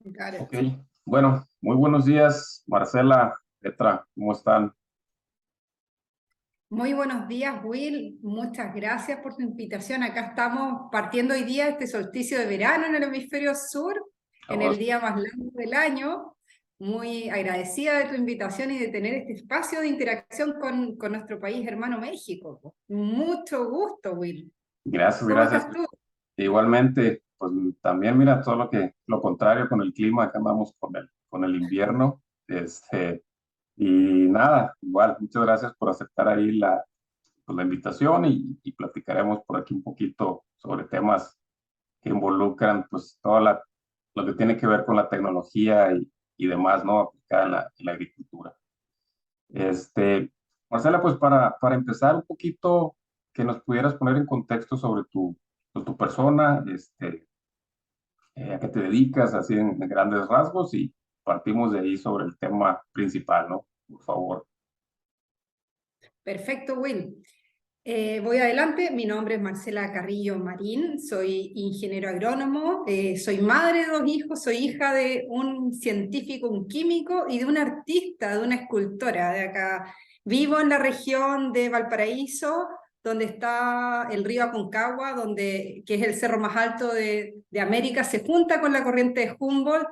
Got Ok, it. bueno, muy buenos días, Marcela, Petra, ¿cómo están? Muy buenos días, Will. Muchas gracias por tu invitación. Acá estamos partiendo hoy día este solsticio de verano en el hemisferio sur, en Oh, el día más largo del año. Muy agradecida de tu invitación y de tener este espacio de interacción con nuestro país hermano México. Mucho gusto, Will. gracias, ¿Cómo gracias. estás tú? Igualmente, pues también mira todo lo contrario con el clima, que andamos con el invierno, y nada, igual, muchas gracias por aceptar ahí la invitación y platicaremos por aquí un poquito sobre temas que involucran pues lo que tiene que ver con la tecnología y demás, ¿no? Aplicada en la agricultura. Este, Marcela, pues para empezar un poquito, que nos pudieras poner en contexto sobre tu persona, a qué te dedicas, así en grandes rasgos, y partimos de ahí sobre el tema principal, ¿no? Por favor. Perfecto, Will. Voy adelante, mi nombre es Marcela Carrillo Marín, soy ingeniero agrónomo, soy madre de dos hijos, soy hija de un científico, un químico y de una artista, de una escultora de acá. Vivo en la región de Valparaíso, donde está el río Aconcagua, que es el cerro más alto de América, se junta con la corriente de Humboldt.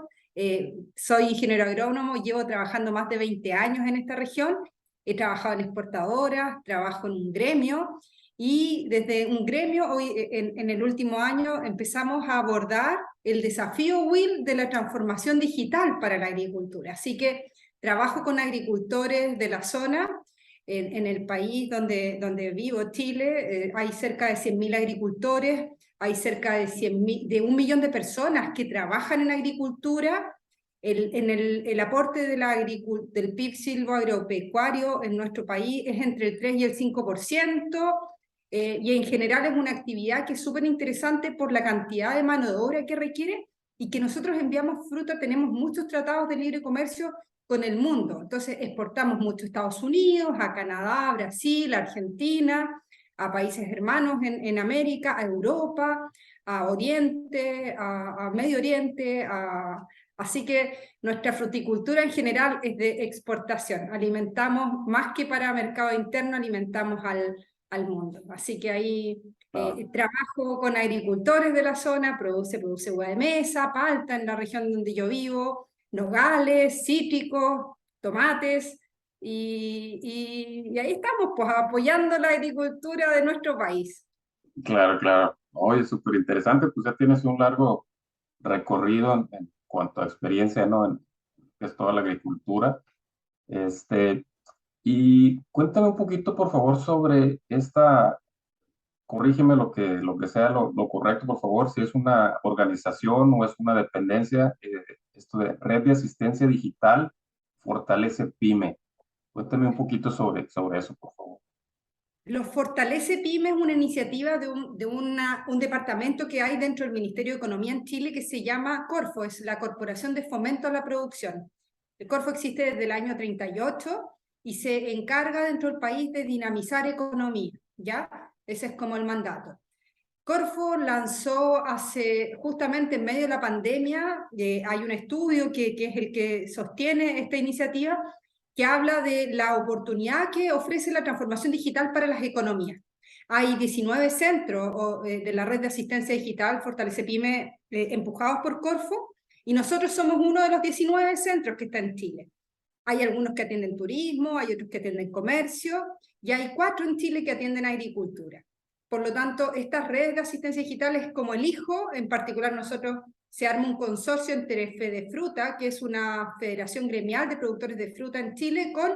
Soy ingeniero agrónomo, llevo trabajando más de 20 años en esta región. He trabajado en exportadoras, trabajo en un gremio y desde un gremio hoy en el último año empezamos a abordar el desafío, Will, de la transformación digital para la agricultura. Así que trabajo con agricultores de la zona. En el país donde vivo, Chile, hay cerca de 100.000 agricultores, hay cerca de 100.000, de 1 millón de personas que trabajan en agricultura. El aporte del PIB silvoagropecuario en nuestro país es entre el 3 y el 5%, y en general es una actividad que es súper interesante por la cantidad de mano de obra que requiere y que nosotros enviamos fruta, tenemos muchos tratados de libre comercio con el mundo, entonces exportamos mucho a Estados Unidos, a Canadá, a Brasil, a Argentina, a países hermanos en América, a Europa, a Oriente, a Medio Oriente, así que nuestra fruticultura en general es de exportación. Alimentamos más que para mercado interno, alimentamos al mundo. Así que ahí Ah, trabajo con agricultores de la zona, produce uva de mesa, palta en la región donde yo vivo, nogales, cítricos, tomates, y ahí estamos, pues apoyando la agricultura de nuestro país. claro, claro. Oye, súper interesante, pues ya tienes un largo recorrido en cuanto a experiencia, ¿no? En es toda la agricultura. Este, y cuéntame un poquito, por favor, sobre corrígeme lo que sea lo correcto, por favor, si es una organización o es una dependencia, esto de Red de Asistencia Digital Fortalece Pyme. Cuéntame un poquito sobre eso, por favor. Los Fortalece Pyme es una iniciativa de un departamento que hay dentro del Ministerio de Economía en Chile que se llama Corfo, es la Corporación de Fomento a la Producción. El Corfo existe desde el año 38 y se encarga dentro del país de dinamizar economía, ¿ya? Ese es como el mandato. Corfo lanzó justamente en medio de la pandemia, hay un estudio que es el que sostiene esta iniciativa, que habla de la oportunidad que ofrece la transformación digital para las economías. Hay 19 centros de la red de asistencia digital Fortalece Pyme empujados por Corfo, y nosotros somos uno de los 19 centros que está en Chile. Hay algunos que atienden turismo, hay otros que atienden comercio, y hay 4 en Chile que atienden agricultura. Por lo tanto, estas redes de asistencia digital es como el hijo, en particular nosotros se arma un consorcio entre Fedefruta, que es una federación gremial de productores de fruta en Chile, con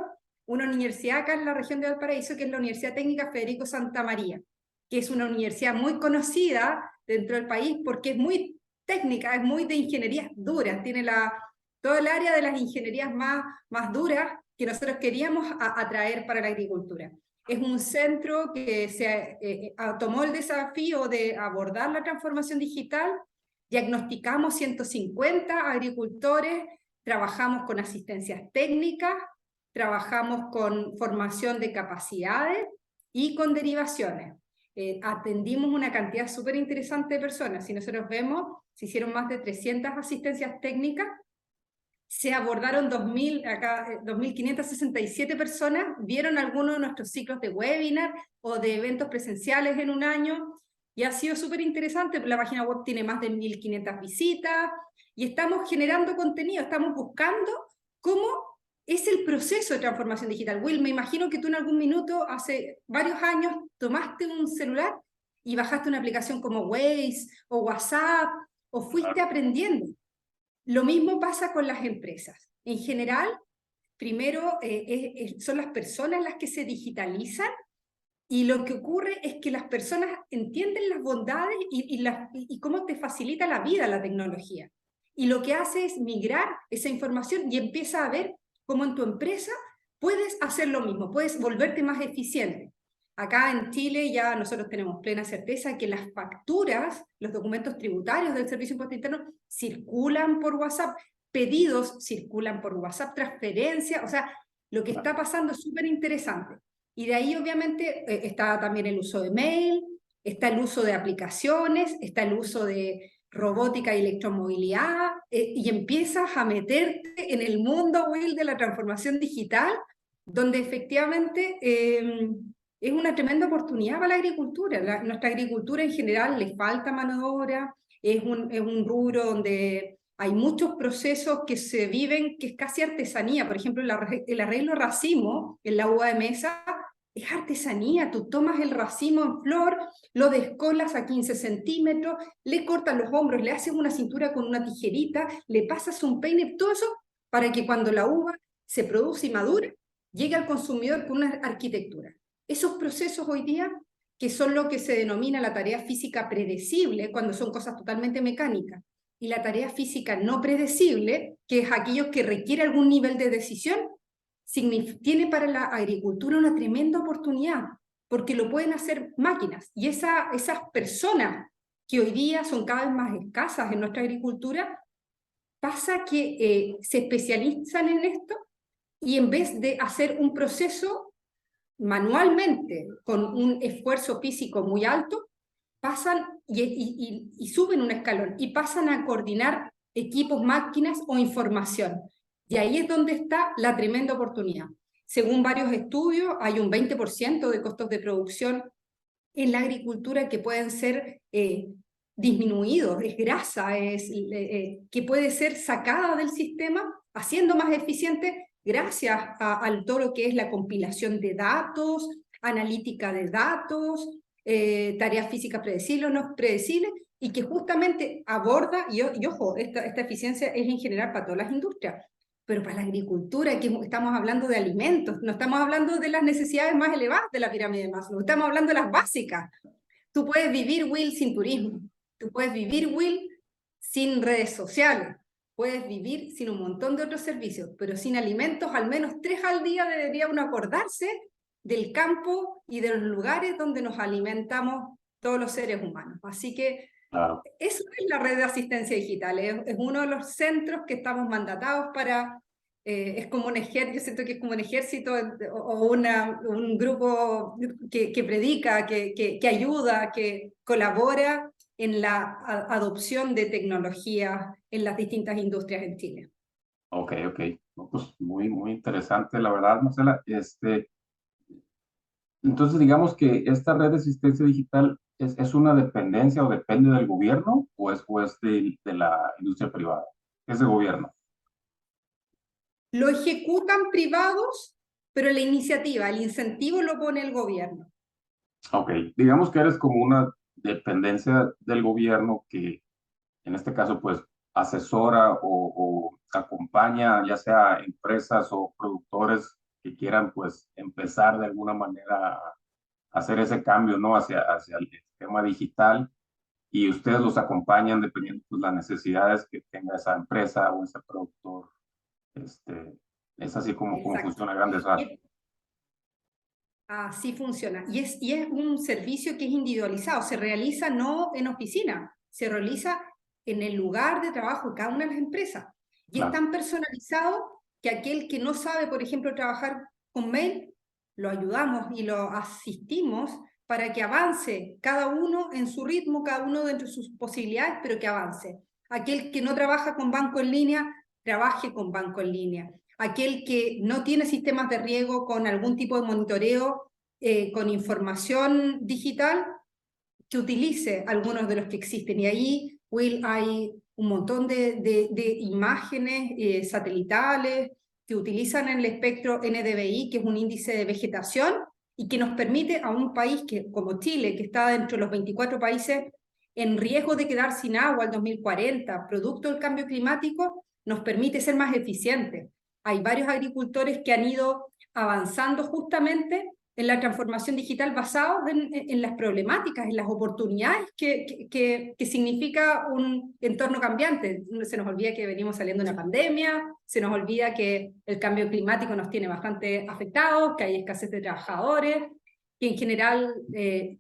una universidad acá en la región de Valparaíso, que es la Universidad Técnica Federico Santa María, que es una universidad muy conocida dentro del país porque es muy técnica, es muy de ingenierías duras, tiene todo el área de las ingenierías más duras que nosotros queríamos atraer para la agricultura. Es un centro que tomó el desafío de abordar la transformación digital. Diagnosticamos 150 agricultores, trabajamos con asistencias técnicas, trabajamos con formación de capacidades y con derivaciones. atendimos una cantidad súper interesante de personas. Si nosotros vemos, se hicieron más de 300 asistencias técnicas, se abordaron 2.567 personas, vieron algunos de nuestros ciclos de webinar o de eventos presenciales en un año, y ha sido súper interesante. La página web tiene más de 1.500 visitas, y estamos generando contenido, estamos buscando cómo es el proceso de transformación digital. Will, me imagino que tú en algún minuto, hace varios años, tomaste un celular y bajaste una aplicación como Waze o WhatsApp, o fuiste aprendiendo. Lo mismo pasa con las empresas. En general, primero son las personas las que se digitalizan, y lo que ocurre es que las personas entienden las bondades y cómo te facilita la vida la tecnología. Y lo que hace es migrar esa información y empieza a ver cómo en tu empresa puedes hacer lo mismo, puedes volverte más eficiente. Acá en Chile ya nosotros tenemos plena certeza que las facturas, los documentos tributarios del Servicio de Impuesto Interno circulan por WhatsApp, pedidos circulan por WhatsApp, transferencias, o sea, lo que está pasando es súper interesante. Y de ahí obviamente está también el uso de mail, está el uso de aplicaciones, está el uso de robótica y electromovilidad, y empiezas a meterte en el mundo, Will, de la transformación digital, donde efectivamente es una tremenda oportunidad para la agricultura. Nuestra agricultura en general le falta mano de obra, es un rubro donde hay muchos procesos que se viven, que es casi artesanía. Por ejemplo, el arreglo racimo en la uva de mesa es artesanía. Tú tomas el racimo en flor, lo descolas a 15 centímetros, le cortas los hombros, le haces una cintura con una tijerita, le pasas un peine, todo eso para que cuando la uva se produce y madure, llegue al consumidor con una arquitectura. Esos procesos hoy día, que son lo que se denomina la tarea física predecible, cuando son cosas totalmente mecánicas, y la tarea física no predecible, que es aquello que requiere algún nivel de decisión, tiene para la agricultura una tremenda oportunidad, porque lo pueden hacer máquinas. Y esas personas que hoy día son cada vez más escasas en nuestra agricultura, pasa que se especializan en esto, y en vez de hacer un proceso manualmente con un esfuerzo físico muy alto, pasan y suben un escalón y pasan a coordinar equipos, máquinas o información. Y ahí es donde está la tremenda oportunidad. Según varios estudios, hay un 20% de costos de producción en la agricultura que pueden ser disminuidos, es grasa, que puede ser sacada del sistema, haciendo más eficiente gracias a todo lo que es la compilación de datos, analítica de datos, tareas físicas predecibles o no predecibles, y que justamente aborda, y ojo, esta eficiencia es en general para todas las industrias, pero para la agricultura, que estamos hablando de alimentos, no estamos hablando de las necesidades más elevadas de la pirámide de Maslow, estamos hablando de las básicas. Tú puedes vivir, Will, sin turismo, tú puedes vivir, Will, sin redes sociales, puedes vivir sin un montón de otros servicios, pero sin alimentos, al menos 3 al día debería uno acordarse del campo y de los lugares donde nos alimentamos todos los seres humanos. Así que Claro. eso es la red de asistencia digital, es uno de los centros que estamos mandatados para, es como un ejército, yo siento que es como un ejército o un grupo que predica, que ayuda, que colabora en la adopción de tecnologías en las distintas industrias en Chile. Ok. No, pues muy, muy interesante, la verdad, Marcela. Entonces, digamos que esta red de asistencia digital es una dependencia o depende del gobierno o es de la industria privada. Es de gobierno. Lo ejecutan privados, pero la iniciativa, el incentivo lo pone el gobierno. Ok, digamos que eres como una dependencia del gobierno que en este caso pues asesora o acompaña ya sea empresas o productores que quieran pues empezar de alguna manera a hacer ese cambio, ¿no? Hacia el tema digital, y ustedes los acompañan dependiendo de pues, las necesidades que tenga esa empresa o ese productor. Es así como Exacto. funciona a grandes rasgos. Así funciona. Y es un servicio que es individualizado, se realiza no en oficina, se realiza en el lugar de trabajo de cada una de las empresas. Y es Claro. tan personalizado que aquel que no sabe, por ejemplo, trabajar con mail, lo ayudamos y lo asistimos para que avance cada uno en su ritmo, cada uno dentro de sus posibilidades, pero que avance. Aquel que no trabaja con banco en línea, trabaje con banco en línea. Aquel que no tiene sistemas de riego con algún tipo de monitoreo, con información digital, que utilice algunos de los que existen. Y ahí, Will, hay un montón de imágenes satelitales que utilizan el espectro NDVI, que es un índice de vegetación, y que nos permite a un país que, como Chile, que está dentro de los 24 países en riesgo de quedar sin agua al 2040, producto del cambio climático, nos permite ser más eficientes. Hay varios agricultores que han ido avanzando justamente en la transformación digital basado en las problemáticas, en las oportunidades que significa un entorno cambiante. Se nos olvida que venimos saliendo de una pandemia, se nos olvida que el cambio climático nos tiene bastante afectados, que hay escasez de trabajadores, que en general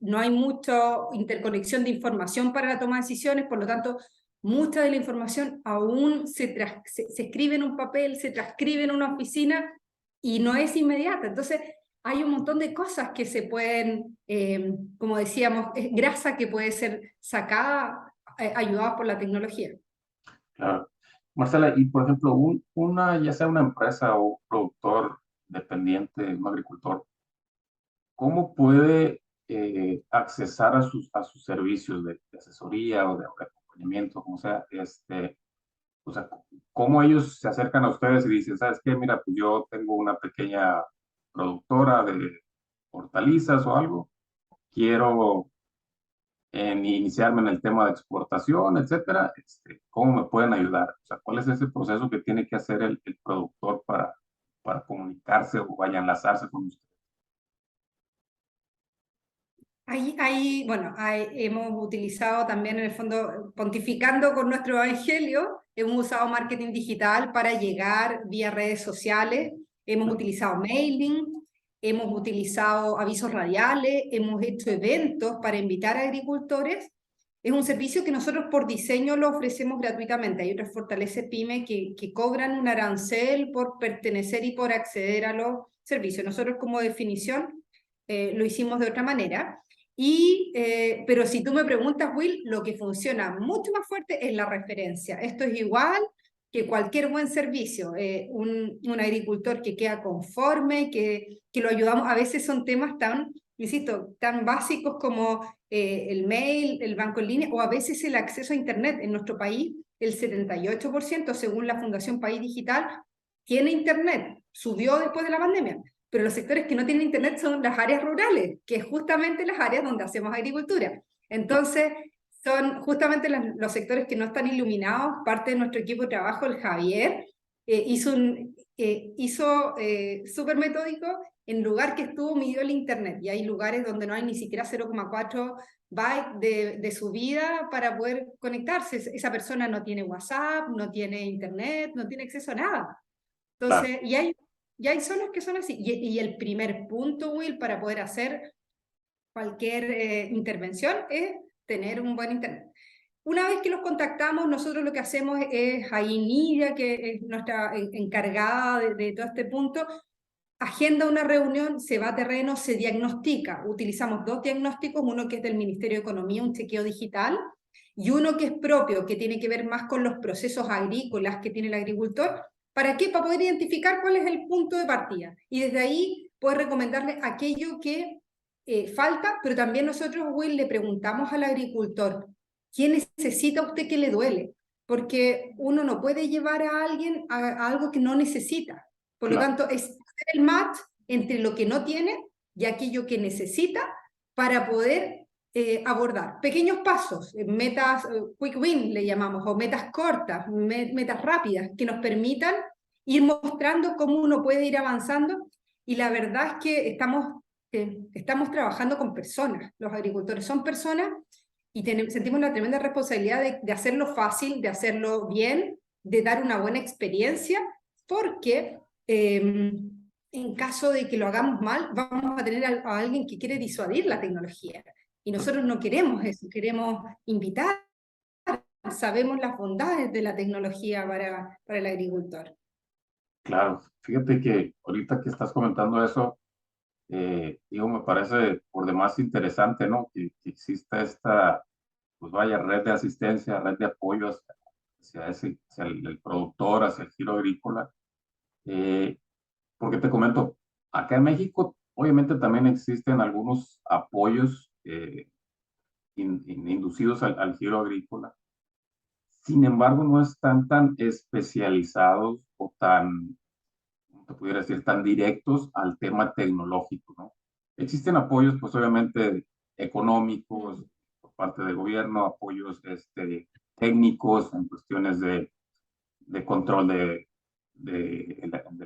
no hay mucha interconexión de información para la toma de decisiones, por lo tanto, mucha de la información aún se escribe en un papel, se transcribe en una oficina y no es inmediata. Entonces, hay un montón de cosas que se pueden, como decíamos, es grasa que puede ser sacada, ayudada por la tecnología. Claro. Marcela, y por ejemplo, ya sea una empresa o un productor dependiente, un agricultor, ¿cómo puede accesar a sus servicios de asesoría o de acompañamiento, como sea? O sea, ¿cómo ellos se acercan a ustedes y dicen, sabes qué, mira, pues yo tengo una pequeña productora de hortalizas o algo, quiero iniciarme en el tema de exportación, etcétera, ¿cómo me pueden ayudar? O sea, ¿cuál es ese proceso que tiene que hacer el productor para comunicarse o vaya a enlazarse con usted? Bueno, hemos utilizado también en el fondo, pontificando con nuestro evangelio, hemos usado marketing digital para llegar vía redes sociales, hemos utilizado mailing, hemos utilizado avisos radiales, hemos hecho eventos para invitar a agricultores. Es un servicio que nosotros por diseño lo ofrecemos gratuitamente. Hay otras fortalezas PYME que cobran un arancel por pertenecer y por acceder a los servicios. Nosotros como definición lo hicimos de otra manera. Pero si tú me preguntas, Will, lo que funciona mucho más fuerte es la referencia. Esto es igual que cualquier buen servicio. Un agricultor que queda conforme, que lo ayudamos. A veces son temas tan, insisto, tan básicos como el mail, el banco en línea, o a veces el acceso a Internet. En nuestro país, el 78%, según la Fundación País Digital, tiene Internet. Subió después de la pandemia, pero los sectores que no tienen internet son las áreas rurales, que es justamente las áreas donde hacemos agricultura. Entonces, son justamente los sectores que no están iluminados. Parte de nuestro equipo de trabajo, el Javier, hizo súper metódico, en lugar que estuvo, midió el internet, y hay lugares donde no hay ni siquiera 0,4 bytes de subida para poder conectarse. Esa persona no tiene WhatsApp, no tiene internet, no tiene acceso a nada. Claro, Entonces, y hay zonas que son así. Y el primer punto, Will, para poder hacer cualquier intervención es tener un buen internet. Una vez que los contactamos, nosotros lo que hacemos es, ahí Nidia, que es nuestra encargada de todo este punto, agenda una reunión, se va a terreno, se diagnostica. Utilizamos dos diagnósticos, uno que es del Ministerio de Economía, un chequeo digital, y uno que es propio, que tiene que ver más con los procesos agrícolas que tiene el agricultor. ¿Para qué? Para poder identificar cuál es el punto de partida. Y desde ahí poder recomendarle aquello que falta, pero también nosotros, Will, le preguntamos al agricultor, ¿qué necesita usted que le duele? Porque uno no puede llevar a alguien a algo que no necesita. Por lo claro, tanto, es hacer el match entre lo que no tiene y aquello que necesita para poder abordar pequeños pasos, metas quick win le llamamos, o metas cortas, metas rápidas, que nos permitan ir mostrando cómo uno puede ir avanzando. Y la verdad es que estamos trabajando con personas, los agricultores son personas, y sentimos la tremenda responsabilidad de hacerlo fácil, de hacerlo bien, de dar una buena experiencia, porque en caso de que lo hagamos mal, vamos a tener a alguien que quiere disuadir la tecnología. Y nosotros no queremos eso, queremos invitar, sabemos las bondades de la tecnología para el agricultor. claro. Fíjate que ahorita que estás comentando eso, Digo, me parece por demás interesante, ¿no? Que exista esta, pues vaya, red de asistencia, red de apoyo hacia el productor, hacia el giro agrícola. Eh, Porque te comento, acá en México obviamente también existen algunos apoyos inducidos al giro agrícola. Sin embargo, no están tan especializados o tan, ¿cómo te pudiera decir?, tan directos al tema tecnológico, ¿no? Existen apoyos, pues obviamente, económicos Mm. por parte del gobierno, apoyos técnicos en cuestiones de control de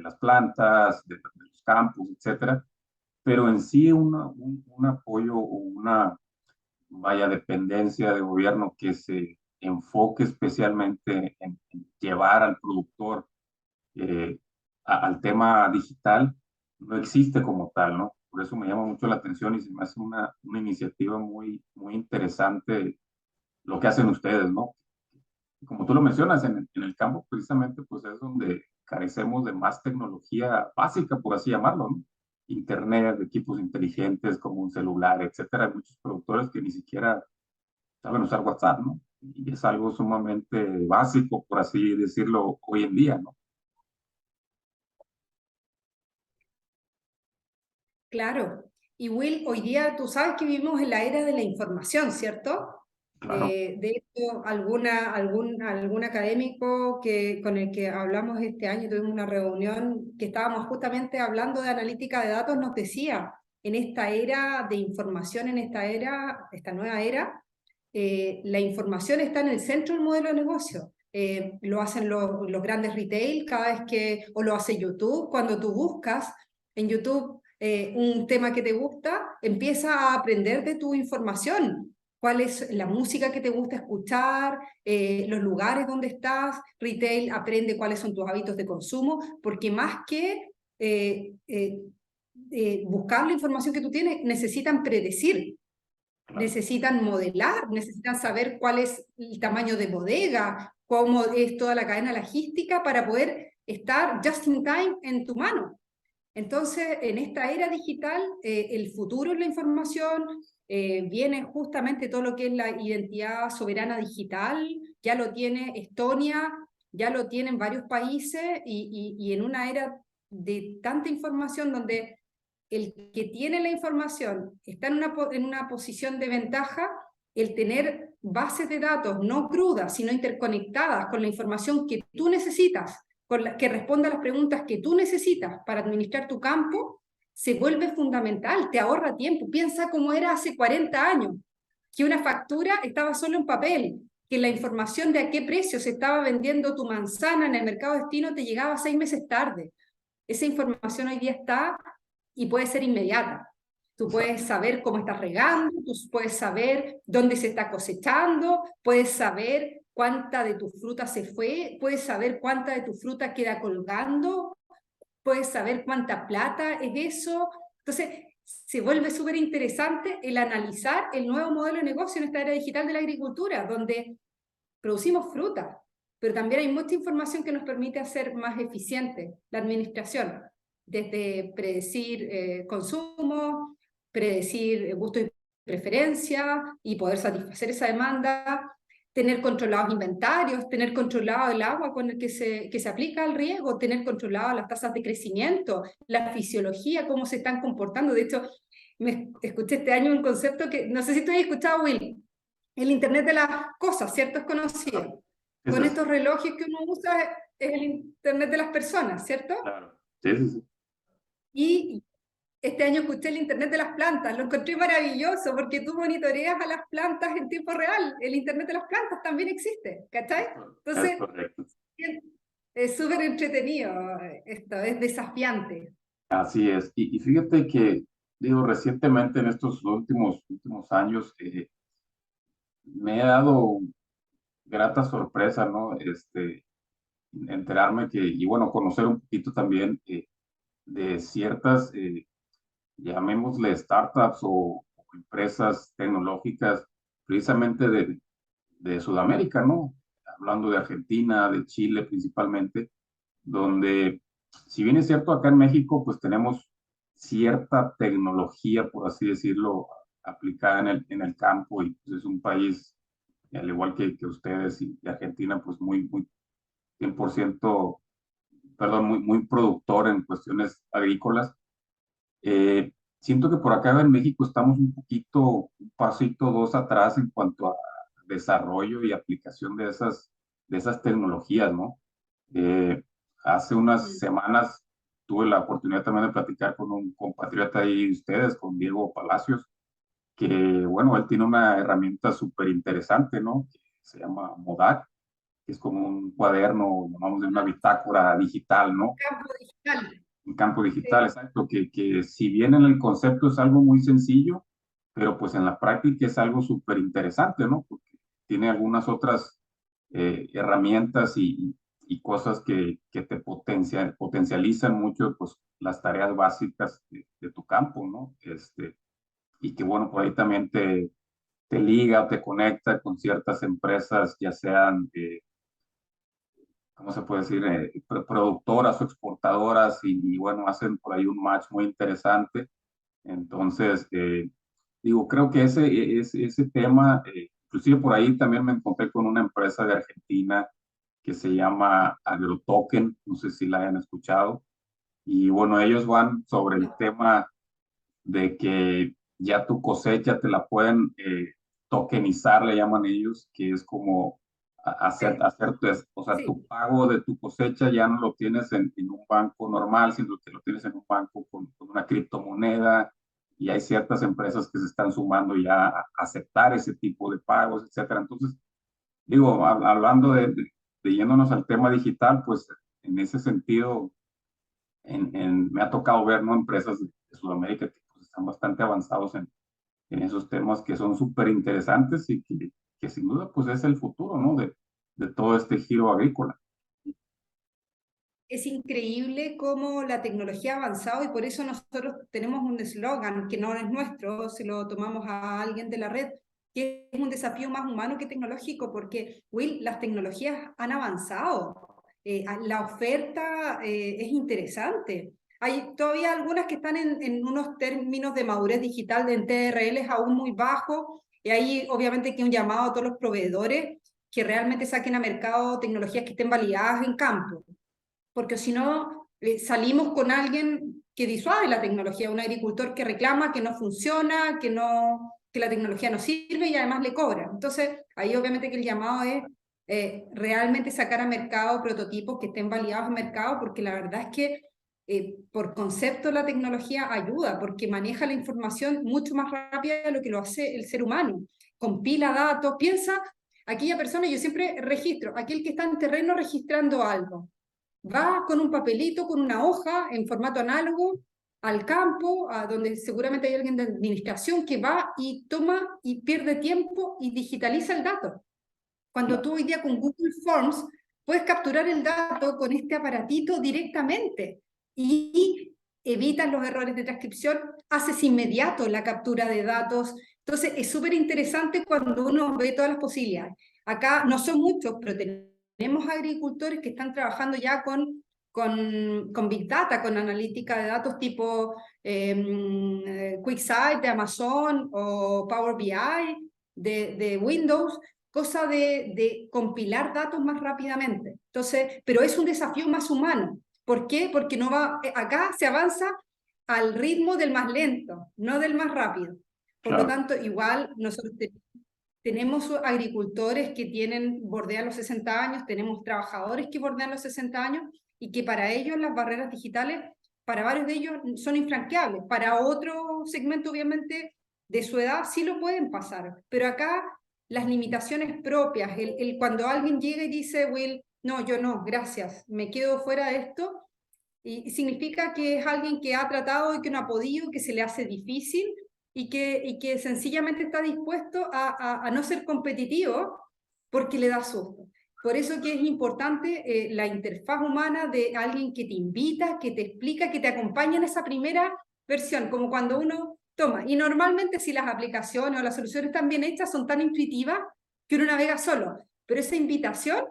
las plantas, de los campos, etcétera, pero en sí un apoyo o una, vaya, dependencia de gobierno que se enfoque especialmente en llevar al productor eh, al tema digital, no existe como tal, ¿no? Por eso me llama mucho la atención y se me hace una iniciativa muy, muy interesante lo que hacen ustedes, ¿no? Como tú lo mencionas, en el campo precisamente pues es donde carecemos de más tecnología básica, por así llamarlo, ¿no? Internet, equipos inteligentes como un celular, etcétera. Hay muchos productores que ni siquiera saben usar WhatsApp, ¿no? Y es algo sumamente básico, por así decirlo, hoy en día, ¿no? Claro. Y Will, hoy día tú sabes que vivimos en la era de la información, ¿cierto? Claro, De hecho, algún académico con el que hablamos este año, tuvimos una reunión que estábamos justamente hablando de analítica de datos, nos decía, en esta era de información, en esta era, esta nueva era, la información está en el centro del modelo de negocio. Lo hacen los grandes retail cada vez que, o lo hace YouTube, cuando tú buscas en YouTube un tema que te gusta, empieza a aprender de tu información. ¿Cuál es la música que te gusta escuchar? Los lugares donde estás. Retail aprende cuáles son tus hábitos de consumo, porque más que eh, eh, buscar la información que tú tienes, necesitan predecir, claro, necesitan modelar, necesitan saber cuál es el tamaño de bodega, cómo es toda la cadena logística para poder estar just in time en tu mano. Entonces, en esta era digital, el futuro en la información viene justamente todo lo que es la identidad soberana digital, ya lo tiene Estonia, ya lo tienen varios países y en una era de tanta información donde el que tiene la información está en una posición de ventaja, el tener bases de datos no crudas, sino interconectadas con la información que tú necesitas, que responda a las preguntas que tú necesitas para administrar tu campo, se vuelve fundamental, te ahorra tiempo. Piensa cómo era hace 40 años, que una factura estaba solo en papel, que la información de a qué precio se estaba vendiendo tu manzana en el mercado destino te llegaba 6 meses tarde. Esa información hoy día está y puede ser inmediata. Tú puedes exacto. saber cómo estás regando, tú puedes saber dónde se está cosechando, puedes saber cuánta de tu fruta se fue, puedes saber cuánta de tu fruta queda colgando, puedes saber cuánta plata es eso. Entonces, se vuelve súper interesante el analizar el nuevo modelo de negocio en esta era digital de la agricultura, donde producimos fruta, pero también hay mucha información que nos permite hacer más eficiente la administración, desde predecir consumo, predecir gusto y preferencia y poder satisfacer esa demanda, tener controlados inventarios, tener controlado el agua con el que se aplica al riego, tener controlado las tasas de crecimiento, la fisiología, cómo se están comportando. De hecho, me escuché este año un concepto que no sé si tú has escuchado, Will, el Internet de las cosas, ¿cierto? Es conocido. Eso Con es, estos relojes que uno usa es el Internet de las personas, ¿cierto? claro. Sí, sí, sí. Y este año escuché el Internet de las plantas, lo encontré maravilloso porque tú monitoreas a las plantas en tiempo real. El Internet de las plantas también existe, ¿cachai? Es Entonces, correcto. es súper entretenido esto, es desafiante. Así es. Y fíjate que, digo, recientemente en estos últimos años me he dado grata sorpresa, ¿no? Enterarme y bueno, conocer un poquito también de ciertas, llamémosle startups o empresas tecnológicas, precisamente de Sudamérica, ¿no? Hablando de Argentina, de Chile principalmente, donde, si bien es cierto, acá en México, pues tenemos cierta tecnología, por así decirlo, aplicada en el campo, y pues, es un país, al igual que ustedes y Argentina, pues muy 100%, perdón, muy productor en cuestiones agrícolas. Siento que por acá en México estamos un poquito, un pasito dos atrás en cuanto a desarrollo y aplicación de esas tecnologías, ¿no? Eh, Hace unas Mm. semanas tuve la oportunidad también de platicar con un compatriota ahí de ustedes, con Diego Palacios, que, bueno, él tiene una herramienta súper interesante, ¿no? Que se llama Modac, que es como un cuaderno, llamamos de una bitácora digital, ¿no? Campo digital. Un campo digital, Sí. exacto, que si bien en el concepto es algo muy sencillo, pero pues en la práctica es algo súper interesante, ¿no? Porque tiene algunas otras herramientas y cosas que te potencializan mucho, pues las tareas básicas de tu campo, ¿no? Y que bueno, por ahí también te liga o te conecta con ciertas empresas, ya sean ¿cómo se puede decir? Productoras o exportadoras y, bueno, hacen por ahí un match muy interesante. Entonces, digo, creo que ese tema, inclusive por ahí también me encontré con una empresa de Argentina que se llama AgroToken, no sé si la hayan escuchado, y bueno, ellos van sobre el No. tema de que ya tu cosecha te la pueden tokenizar, le llaman ellos, que es como hacer o sea, tu Sí. pago de tu cosecha ya no lo tienes en un banco normal, sino que lo tienes en un banco con una criptomoneda, y hay ciertas empresas que se están sumando ya a aceptar ese tipo de pagos, etcétera. Entonces, digo, hablando de yéndonos al tema digital, pues en ese sentido, me ha tocado ver, ¿no? Empresas de Sudamérica que pues, están bastante avanzados en esos temas que son súper interesantes y que sin duda pues es el futuro, ¿no? De todo este giro agrícola. Es increíble cómo la tecnología ha avanzado y por eso nosotros tenemos un eslogan que no es nuestro, se lo tomamos a alguien de la red, que es un desafío más humano que tecnológico, porque, Will, las tecnologías han avanzado, la oferta es interesante. Hay todavía algunas que están en unos términos de madurez digital de TRLs aún muy bajos, y ahí obviamente que un llamado a todos los proveedores que realmente saquen a mercado tecnologías que estén validadas en campo, porque si no, salimos con alguien que disuade la tecnología, un agricultor que reclama que no funciona, que la tecnología no sirve y además le cobra. Entonces, ahí obviamente que el llamado es realmente sacar a mercado prototipos que estén validados en mercado, porque la verdad es que por concepto la tecnología ayuda, porque maneja la información mucho más rápida de lo que lo hace el ser humano. Compila datos, piensa, aquella persona, yo siempre registro, aquel que está en terreno registrando algo va con un papelito, con una hoja en formato análogo al campo, a donde seguramente hay alguien de administración que va y toma y pierde tiempo y digitaliza el dato. Cuando tú hoy día con Google Forms puedes capturar el dato con este aparatito directamente y evitas los errores de transcripción, haces inmediato la captura de datos. Entonces es súper interesante cuando uno ve todas las posibilidades. Acá no son muchos, pero tenemos agricultores que están trabajando ya con Big Data, con analítica de datos tipo QuickSight de Amazon o Power BI de Windows, cosa de compilar datos más rápidamente. Entonces, pero es un desafío más humano. ¿Por qué? Porque no va, acá se avanza al ritmo del más lento, no del más rápido. Por lo Claro, tanto, igual nosotros tenemos agricultores que bordean los 60 años, tenemos trabajadores que bordean los 60 años y que para ellos las barreras digitales, para varios de ellos son infranqueables. Para otro segmento, obviamente, de su edad sí lo pueden pasar, pero acá las limitaciones propias, cuando alguien llega y dice, Will, no, yo no, gracias, me quedo fuera de esto, y significa que es alguien que ha tratado y que no ha podido, que se le hace difícil y que sencillamente está dispuesto a no ser competitivo porque le da susto. Por eso que es importante la interfaz humana de alguien que te invita, que te explica, que te acompaña en esa primera versión, como cuando uno toma. Y normalmente si las aplicaciones o las soluciones están bien hechas, son tan intuitivas que uno navega solo. Pero esa invitación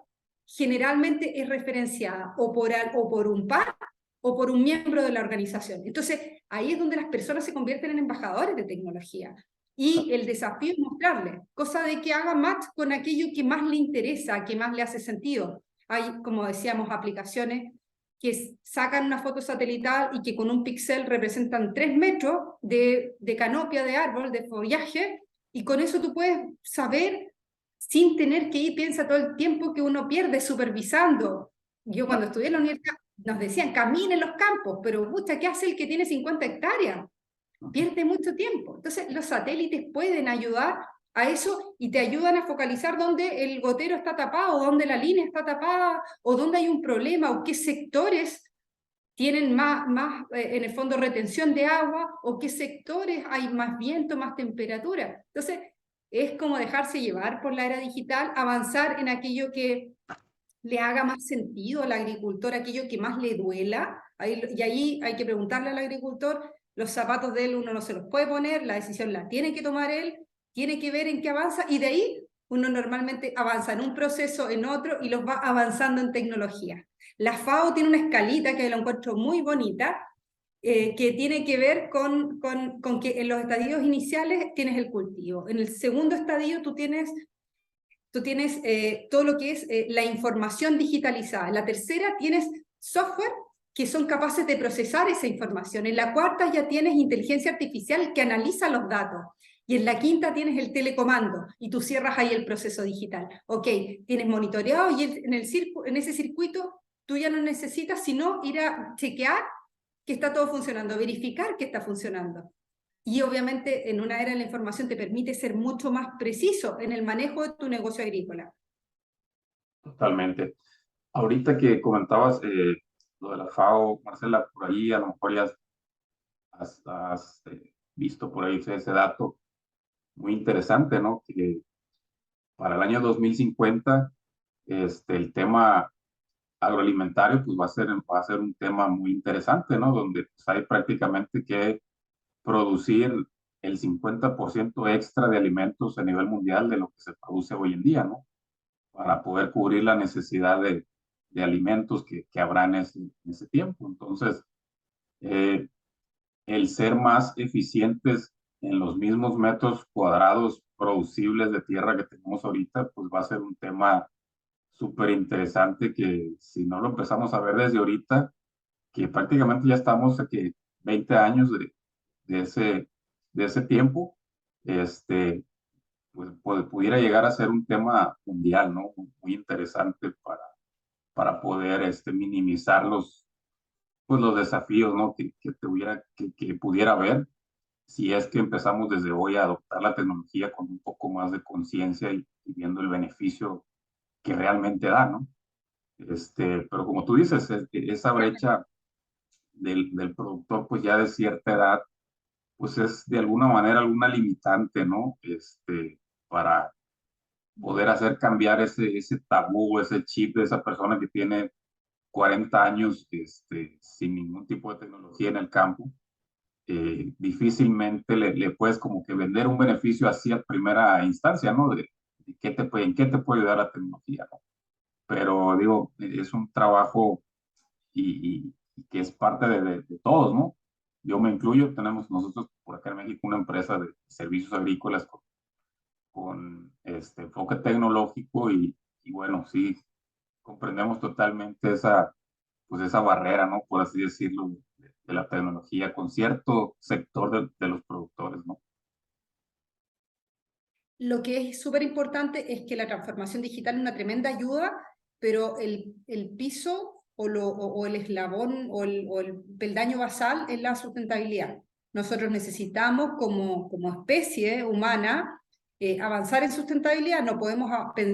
generalmente es referenciada o por un par o por un miembro de la organización. Entonces, ahí es donde las personas se convierten en embajadores de tecnología. Y el desafío es mostrarle, cosa de que haga match con aquello que más le interesa, que más le hace sentido. Hay, como decíamos, aplicaciones que sacan una foto satelital y que con un píxel representan 3 metros de canopia de árbol, de follaje, y con eso tú puedes saber, sin tener que ir, piensa todo el tiempo que uno pierde supervisando. Yo cuando estudié en la universidad nos decían, camine en los campos, pero pucha, ¿qué hace el que tiene 50 hectáreas? Pierde mucho tiempo. Entonces los satélites pueden ayudar a eso y te ayudan a focalizar dónde el gotero está tapado, dónde la línea está tapada, o dónde hay un problema, o qué sectores tienen más en el fondo, retención de agua, o qué sectores hay más viento, más temperatura. Entonces, es como dejarse llevar por la era digital, avanzar en aquello que le haga más sentido al agricultor, aquello que más le duela, y ahí hay que preguntarle al agricultor, los zapatos de él uno no se los puede poner, la decisión la tiene que tomar él, tiene que ver en qué avanza, y de ahí uno normalmente avanza en un proceso, en otro, y los va avanzando en tecnología. La FAO tiene una escalita que la encuentro muy bonita, que tiene que ver con que en los estadios iniciales tienes el cultivo, en el segundo estadio tú tienes todo lo que es la información digitalizada. En la tercera tienes software que son capaces de procesar esa información. En la cuarta ya tienes inteligencia artificial que analiza los datos. Y en la quinta tienes el telecomando y tú cierras ahí el proceso digital. Ok, tienes monitoreado y en ese circuito tú ya no necesitas sino ir a chequear que está todo funcionando, verificar que está funcionando. Y obviamente en una era de la información te permite ser mucho más preciso en el manejo de tu negocio agrícola. Totalmente. Ahorita que comentabas lo de la FAO, Marcela, por ahí a lo mejor ya has visto por ahí ese dato muy interesante, ¿no? Que para el año 2050 el tema agroalimentario pues va a ser un tema muy interesante, ¿no? Donde pues, hay prácticamente que producir el 50% extra de alimentos a nivel mundial de lo que se produce hoy en día, ¿no? Para poder cubrir la necesidad de alimentos que habrá en ese tiempo. Entonces, eh, el ser más eficientes en los mismos metros cuadrados producibles de tierra que tenemos ahorita, pues va a ser un tema súper interesante que si no lo empezamos a ver desde ahorita, que prácticamente ya estamos aquí 20 años de ese tiempo, pues pudiera llegar a ser un tema mundial, ¿no? Muy interesante para poder minimizar pues los desafíos, ¿no? Que pudiera haber si es que empezamos desde hoy a adoptar la tecnología con un poco más de conciencia y viendo el beneficio que realmente da, ¿no? Pero como tú dices, esa brecha del productor, pues ya de cierta edad, pues es de alguna manera alguna limitante, ¿no? Para poder hacer cambiar ese tabú, ese chip de esa persona que tiene 40 años sin ningún tipo de tecnología en el campo. Difícilmente le puedes como que vender un beneficio así a primera instancia, ¿no? De en qué te puede ayudar la tecnología, ¿no? Pero digo, es un trabajo y que es parte de todos, ¿no? Yo me incluyo, tenemos nosotros por acá en México una empresa de servicios agrícolas con enfoque tecnológico y bueno, sí, comprendemos totalmente pues esa barrera, ¿no? Por así decirlo, de la tecnología con cierto sector de los productores, ¿no? Lo que es súper importante es que la transformación digital es una tremenda ayuda, pero el piso o el eslabón o el peldaño basal es la sustentabilidad. Nosotros necesitamos como especie humana avanzar en sustentabilidad, no podemos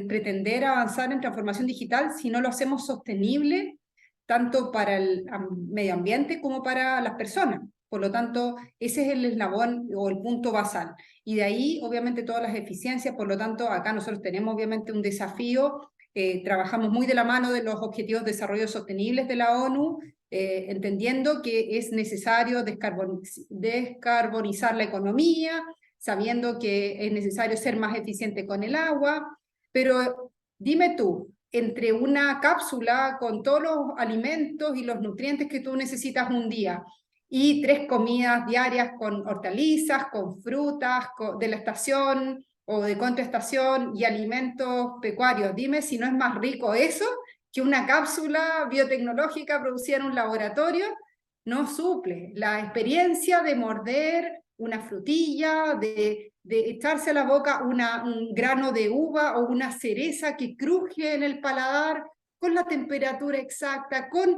pretender avanzar en transformación digital si no lo hacemos sostenible tanto para el medio ambiente como para las personas. Por lo tanto, ese es el eslabón o el punto basal. Y de ahí, obviamente, todas las eficiencias. Por lo tanto, acá nosotros tenemos, obviamente, un desafío. Trabajamos muy de la mano de los Objetivos de Desarrollo Sostenibles de la ONU, entendiendo que es necesario descarbonizar la economía, sabiendo que es necesario ser más eficiente con el agua. Pero dime tú, entre una cápsula con todos los alimentos y los nutrientes que tú necesitas un día y 3 comidas diarias con hortalizas, con frutas de la estación o de contraestación y alimentos pecuarios. Dime si no es más rico eso que una cápsula biotecnológica producida en un laboratorio. No suple la experiencia de morder una frutilla, de echarse a la boca un grano de uva o una cereza que cruje en el paladar con la temperatura exacta, con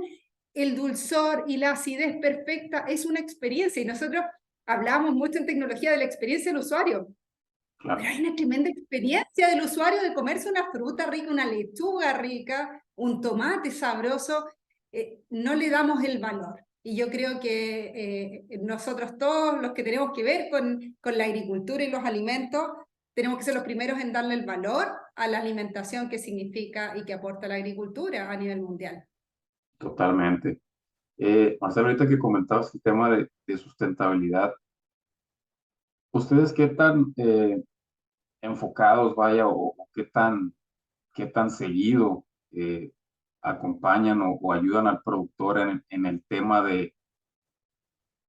el dulzor y la acidez perfecta. Es una experiencia y nosotros hablamos mucho en tecnología de la experiencia del usuario. Claro. Pero hay una tremenda experiencia del usuario de comerse una fruta rica, una lechuga rica, un tomate sabroso. No le damos el valor. Y yo creo que nosotros todos los que tenemos que ver con la agricultura y los alimentos, tenemos que ser los primeros en darle el valor a la alimentación que significa y que aporta la agricultura a nivel mundial. Totalmente. Marcelo, ahorita que comentabas el tema de sustentabilidad, ¿ustedes qué tan enfocados, vaya, o qué tan seguido acompañan o ayudan al productor en el tema de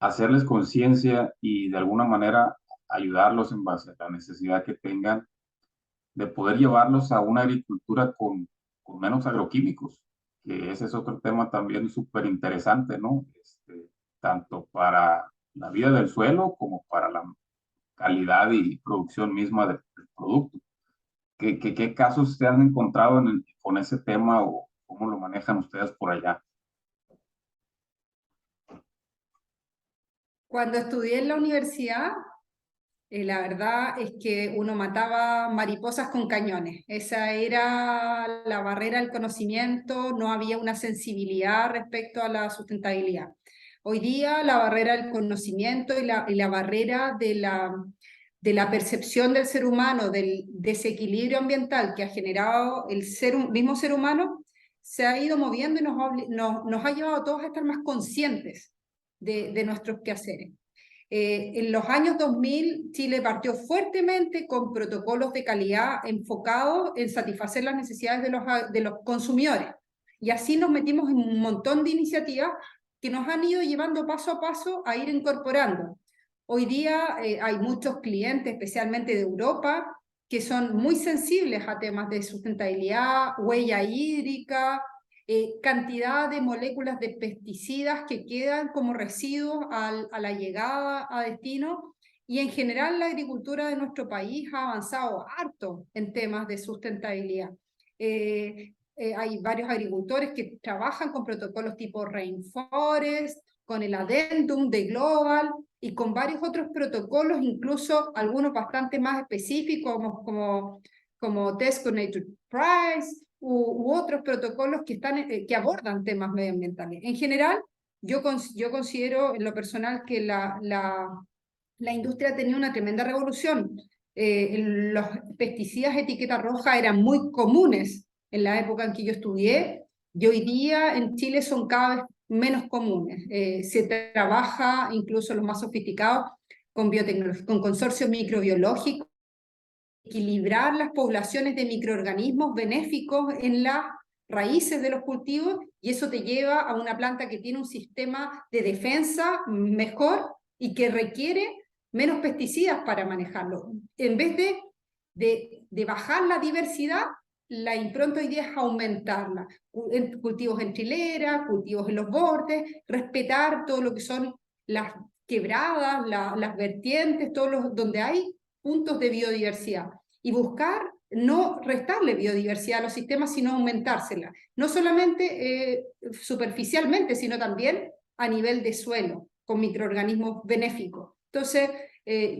hacerles conciencia y de alguna manera ayudarlos en base a la necesidad que tengan de poder llevarlos a una agricultura con menos agroquímicos? Que ese es otro tema también súper interesante, ¿no? Tanto para la vida del suelo como para la calidad y producción misma del producto. ¿Qué casos se han encontrado con ese tema o cómo lo manejan ustedes por allá? Cuando estudié en la universidad, la verdad es que uno mataba mariposas con cañones. Esa era la barrera del conocimiento, no había una sensibilidad respecto a la sustentabilidad. Hoy día la barrera del conocimiento y la barrera de la percepción del ser humano, del desequilibrio ambiental que ha generado el mismo ser humano, se ha ido moviendo y nos ha llevado a todos a estar más conscientes de nuestros quehaceres. En los años 2000, Chile partió fuertemente con protocolos de calidad enfocados en satisfacer las necesidades de los consumidores. Y así nos metimos en un montón de iniciativas que nos han ido llevando paso a paso a ir incorporando. Hoy día hay muchos clientes, especialmente de Europa, que son muy sensibles a temas de sustentabilidad, huella hídrica, cantidad de moléculas de pesticidas que quedan como residuos a la llegada a destino, y en general la agricultura de nuestro país ha avanzado harto en temas de sustentabilidad. Hay varios agricultores que trabajan con protocolos tipo Rainforest, con el Addendum de Global y con varios otros protocolos, incluso algunos bastante más específicos como Tesco Nature Price, u otros protocolos que abordan temas medioambientales. En general, yo considero en lo personal que la industria ha tenido una tremenda revolución. Los pesticidas etiqueta roja eran muy comunes en la época en que yo estudié, y hoy día en Chile son cada vez menos comunes. Se trabaja, incluso los más sofisticados, con biotecnología, con consorcios microbiológicos, equilibrar las poblaciones de microorganismos benéficos en las raíces de los cultivos, y eso te lleva a una planta que tiene un sistema de defensa mejor y que requiere menos pesticidas para manejarlo. En vez de bajar la diversidad, la impronta hoy día es aumentarla. Cultivos en trilera, cultivos en los bordes, respetar todo lo que son las quebradas, las vertientes, donde hay puntos de biodiversidad, y buscar no restarle biodiversidad a los sistemas, sino aumentársela, no solamente superficialmente, sino también a nivel de suelo, con microorganismos benéficos. Entonces,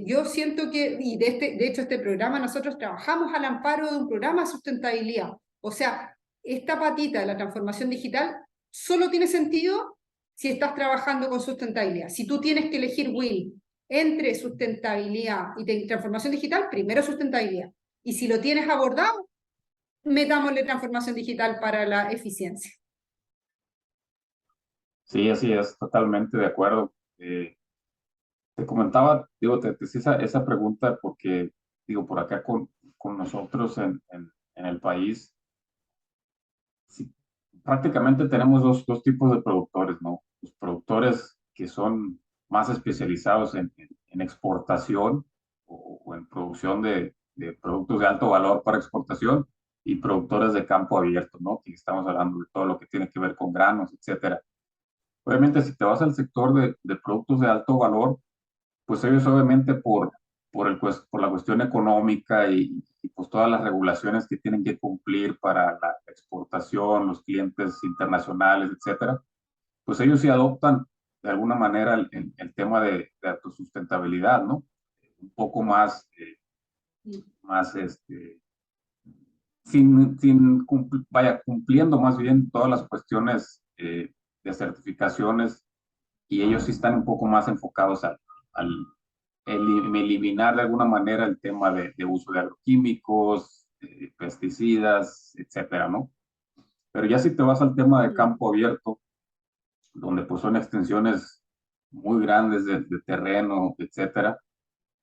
yo siento que, y de hecho este programa nosotros trabajamos al amparo de un programa de sustentabilidad. O sea, esta patita de la transformación digital solo tiene sentido si estás trabajando con sustentabilidad. Si tú tienes que elegir, Will, entre sustentabilidad y transformación digital, primero sustentabilidad. Y si lo tienes abordado, metámosle transformación digital para la eficiencia. Sí, así es, totalmente de acuerdo. Te comentaba, digo, te hacía esa pregunta porque, digo, por acá con nosotros en el país, prácticamente tenemos dos tipos de productores, ¿no? Los productores que son más especializados en exportación o en producción de productos de alto valor para exportación y productores de campo abierto, ¿no? Que estamos hablando de todo lo que tiene que ver con granos, etcétera. Obviamente, si te vas al sector de productos de alto valor, pues ellos obviamente por la cuestión económica y pues todas las regulaciones que tienen que cumplir para la exportación, los clientes internacionales, etcétera, pues ellos sí adoptan de alguna manera el tema de autosustentabilidad, ¿no? Un poco más, más vaya, cumpliendo más bien todas las cuestiones de certificaciones y ellos sí están un poco más enfocados al eliminar de alguna manera el tema de uso de agroquímicos, pesticidas, etcétera, ¿no? Pero ya si te vas al tema de campo abierto, donde pues son extensiones muy grandes de terreno, etcétera,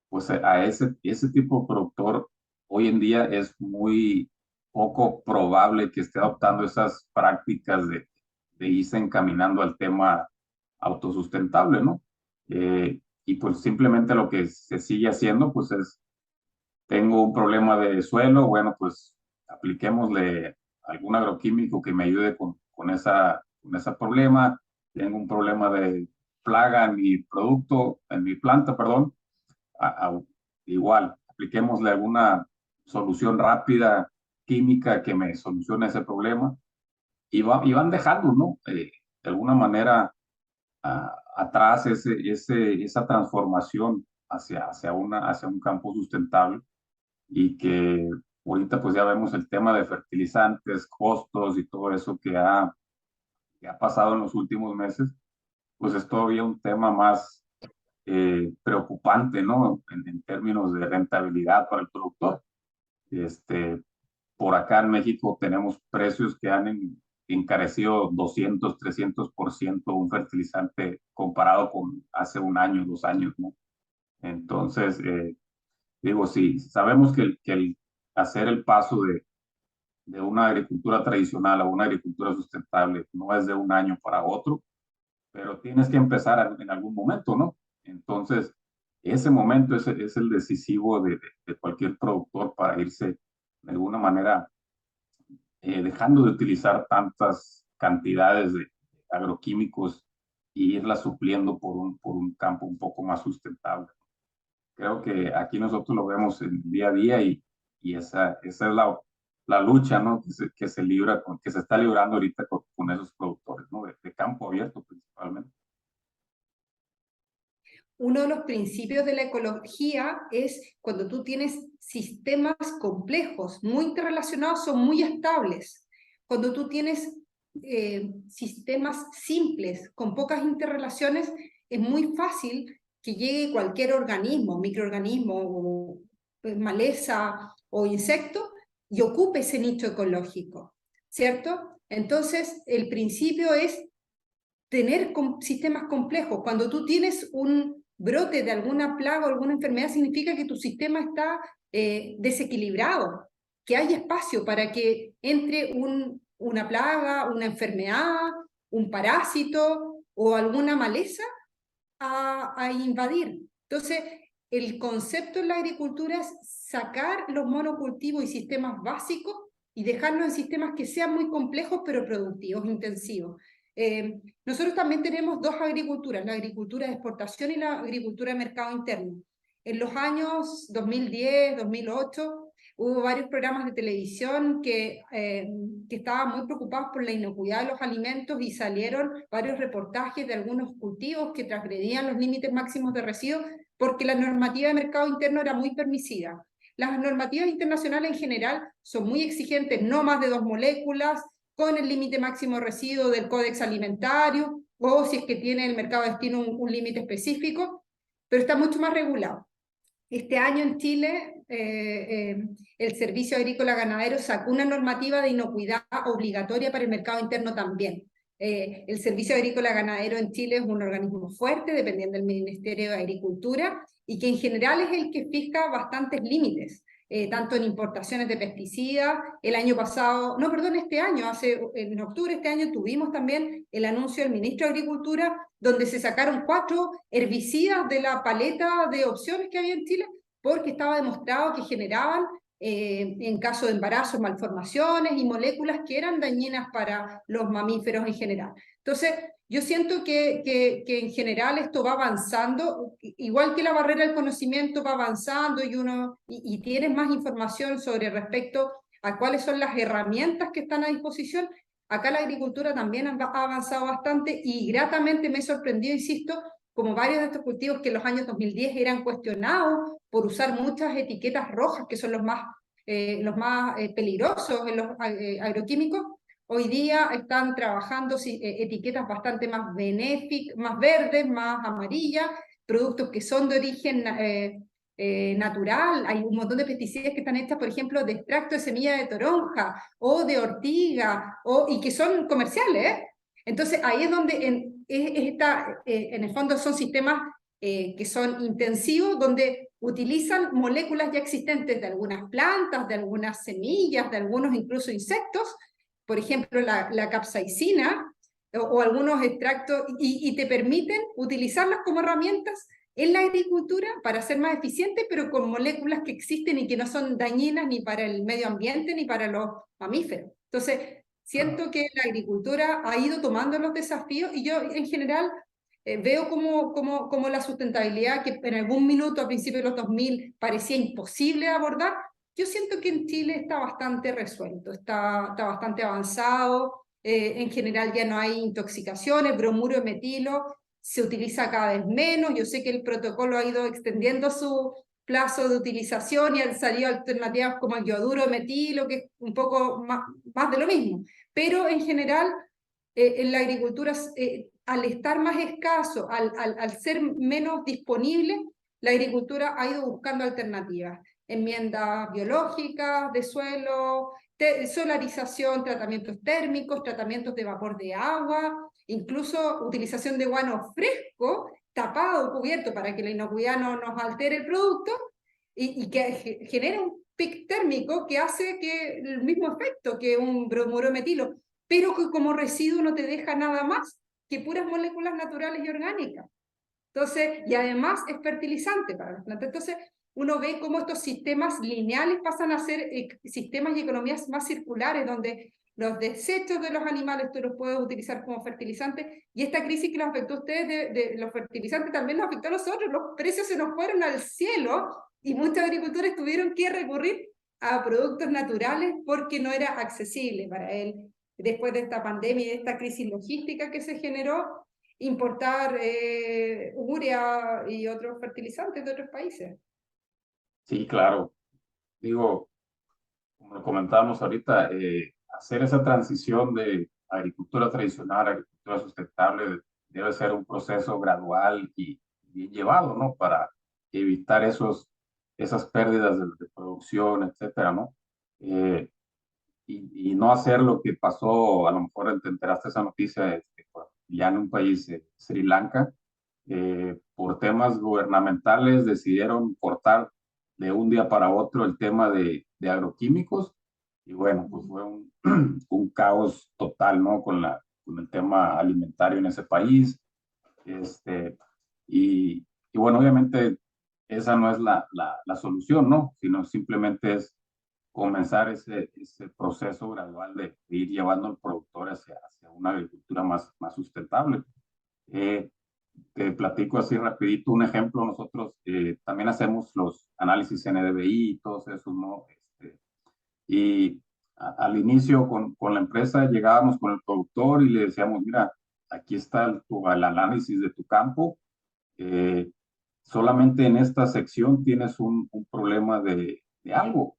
pues a ese tipo de productor hoy en día es muy poco probable que esté adoptando esas prácticas de irse encaminando al tema autosustentable, ¿no? Y pues simplemente lo que se sigue haciendo, pues es, tengo un problema de suelo, bueno, pues apliquémosle algún agroquímico que me ayude con ese problema. Tengo un problema de plaga en mi producto, en mi planta, perdón, igual, apliquémosle alguna solución rápida, química, que me solucione ese problema y van dejando, ¿no? De alguna manera atrás esa transformación hacia un campo sustentable y que ahorita pues ya vemos el tema de fertilizantes, costos y todo eso que ha pasado en los últimos meses, pues es todavía un tema más preocupante, ¿no? En términos de rentabilidad para el productor. Este, por acá en México tenemos precios que han encarecido 200, 300% un fertilizante comparado con hace un año, 2 años, ¿no? Entonces, digo, sí, sabemos que el hacer el paso de una agricultura tradicional a una agricultura sustentable no es de un año para otro, pero tienes que empezar en algún momento, ¿no? Entonces, ese momento es el decisivo de cualquier productor para irse de alguna manera dejando de utilizar tantas cantidades de agroquímicos y irlas supliendo por un campo un poco más sustentable. Creo que aquí nosotros lo vemos en día a día y esa es la lucha, ¿no? Que se libra, que se está librando ahorita con esos productores, ¿no? De campo abierto principalmente. Uno de los principios de la ecología es cuando tú tienes sistemas complejos, muy interrelacionados, son muy estables. Cuando tú tienes sistemas simples, con pocas interrelaciones, es muy fácil que llegue cualquier organismo, microorganismo, o maleza o insecto, y ocupe ese nicho ecológico, ¿cierto? Entonces, el principio es tener sistemas complejos. Cuando tú tienes un brote de alguna plaga o alguna enfermedad, significa que tu sistema está desequilibrado, que hay espacio para que entre una plaga, una enfermedad, un parásito o alguna maleza a invadir. Entonces, el concepto en la agricultura es sacar los monocultivos y sistemas básicos y dejarlos en sistemas que sean muy complejos pero productivos, intensivos. Nosotros también tenemos dos agriculturas, la agricultura de exportación y la agricultura de mercado interno. En los años 2010, 2008, hubo varios programas de televisión que estaban muy preocupados por la inocuidad de los alimentos y salieron varios reportajes de algunos cultivos que transgredían los límites máximos de residuos porque la normativa de mercado interno era muy permisiva. Las normativas internacionales en general son muy exigentes, no más de 2 moléculas, con el límite máximo de residuo del Códex Alimentario, o si es que tiene el mercado de destino un límite específico, pero está mucho más regulado. Este año en Chile, el Servicio Agrícola Ganadero sacó una normativa de inocuidad obligatoria para el mercado interno también. El Servicio Agrícola Ganadero en Chile es un organismo fuerte, dependiendo del Ministerio de Agricultura, y que en general es el que fija bastantes límites. tanto en importaciones de pesticidas. El año pasado, no, perdón, este año, en octubre de este año tuvimos también el anuncio del ministro de Agricultura, donde se sacaron 4 herbicidas de la paleta de opciones que había en Chile, porque estaba demostrado que generaban, en caso de embarazos, malformaciones y moléculas que eran dañinas para los mamíferos en general. Entonces, yo siento que en general esto va avanzando, igual que la barrera del conocimiento va avanzando y tienes más información sobre respecto a cuáles son las herramientas que están a disposición. Acá la agricultura también ha avanzado bastante y gratamente me he sorprendido, insisto, como varios de estos cultivos que en los años 2010 eran cuestionados por usar muchas etiquetas rojas, que son los más peligrosos en los agroquímicos. Hoy día están trabajando etiquetas bastante más benéficas, más verdes, más amarillas, productos que son de origen natural. Hay un montón de pesticidas que están hechas, por ejemplo, de extracto de semilla de toronja o de ortiga, y que son comerciales, ¿eh? Entonces ahí es donde en el fondo son sistemas que son intensivos, donde utilizan moléculas ya existentes de algunas plantas, de algunas semillas, de algunos incluso insectos, por ejemplo la capsaicina o algunos extractos, y te permiten utilizarlas como herramientas en la agricultura para ser más eficiente, pero con moléculas que existen y que no son dañinas ni para el medio ambiente ni para los mamíferos. Entonces, siento que la agricultura ha ido tomando los desafíos y yo en general veo como la sustentabilidad, que en algún minuto a principios de los 2000 parecía imposible de abordar, yo siento que en Chile está bastante resuelto, está bastante avanzado. En general ya no hay intoxicaciones, bromuro de metilo se utiliza cada vez menos. Yo sé que el protocolo ha ido extendiendo su plazo de utilización y han salido alternativas como el yoduro de metilo, que es un poco más de lo mismo. Pero en general, en la agricultura, al estar más escaso, al ser menos disponible, la agricultura ha ido buscando alternativas. Enmiendas biológicas de suelo, solarización, tratamientos térmicos, tratamientos de vapor de agua, incluso utilización de guano fresco, tapado, cubierto, para que la inocuidad no nos altere el producto, y que genera un pic térmico que hace que el mismo efecto que un bromuro metilo, pero que como residuo no te deja nada más que puras moléculas naturales y orgánicas. Entonces, y además es fertilizante para las plantas. Entonces, uno ve cómo estos sistemas lineales pasan a ser sistemas y economías más circulares, donde los desechos de los animales tú los puedes utilizar como fertilizantes, y esta crisis que los afectó a ustedes de los fertilizantes también nos afectó a nosotros. Los precios se nos fueron al cielo y muchos agricultores tuvieron que recurrir a productos naturales porque no era accesible para él, después de esta pandemia y de esta crisis logística que se generó, importar urea y otros fertilizantes de otros países. Sí, claro. Digo, como lo comentábamos ahorita, hacer esa transición de agricultura tradicional a agricultura sustentable debe ser un proceso gradual y bien llevado, ¿no? Para evitar esas pérdidas de producción, etcétera, ¿no? Y no hacer lo que pasó, a lo mejor te enteraste esa noticia, ya en un país, Sri Lanka, por temas gubernamentales decidieron cortar de un día para otro el tema de agroquímicos, y bueno, pues fue un caos total, ¿no? Con el tema alimentario en ese país. Y bueno, obviamente esa no es la solución, ¿no? Sino simplemente es comenzar ese proceso gradual de ir llevando al productor hacia una agricultura más sustentable. Te platico así rapidito un ejemplo. Nosotros también hacemos los análisis NDVI y todos esos, ¿no? Y al inicio con la empresa llegábamos con el productor y le decíamos, mira, aquí está el análisis de tu campo. Solamente en esta sección tienes un problema de algo.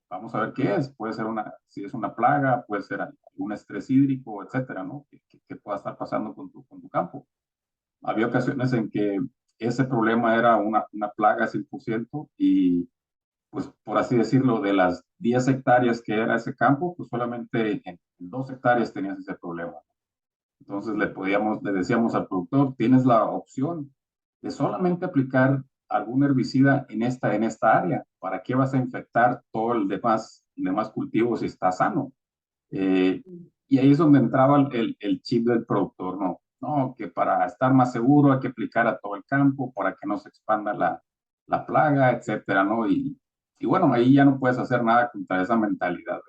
Vamos a ver qué es. Puede ser si es una plaga, puede ser algún estrés hídrico, etcétera, ¿no? Que pueda estar pasando con tu campo. Había ocasiones en que ese problema era una plaga 100%, y pues por así decirlo, de las 10 hectáreas que era ese campo, pues solamente en 2 hectáreas tenías ese problema. Entonces le decíamos al productor, tienes la opción de solamente aplicar algún herbicida en esta área? ¿Para qué vas a infectar todo el demás cultivo si está sano? Y ahí es donde entraba el chip del productor, ¿no? No, que para estar más seguro hay que aplicar a todo el campo para que no se expanda la plaga, etcétera, ¿no? Y bueno, ahí ya no puedes hacer nada contra esa mentalidad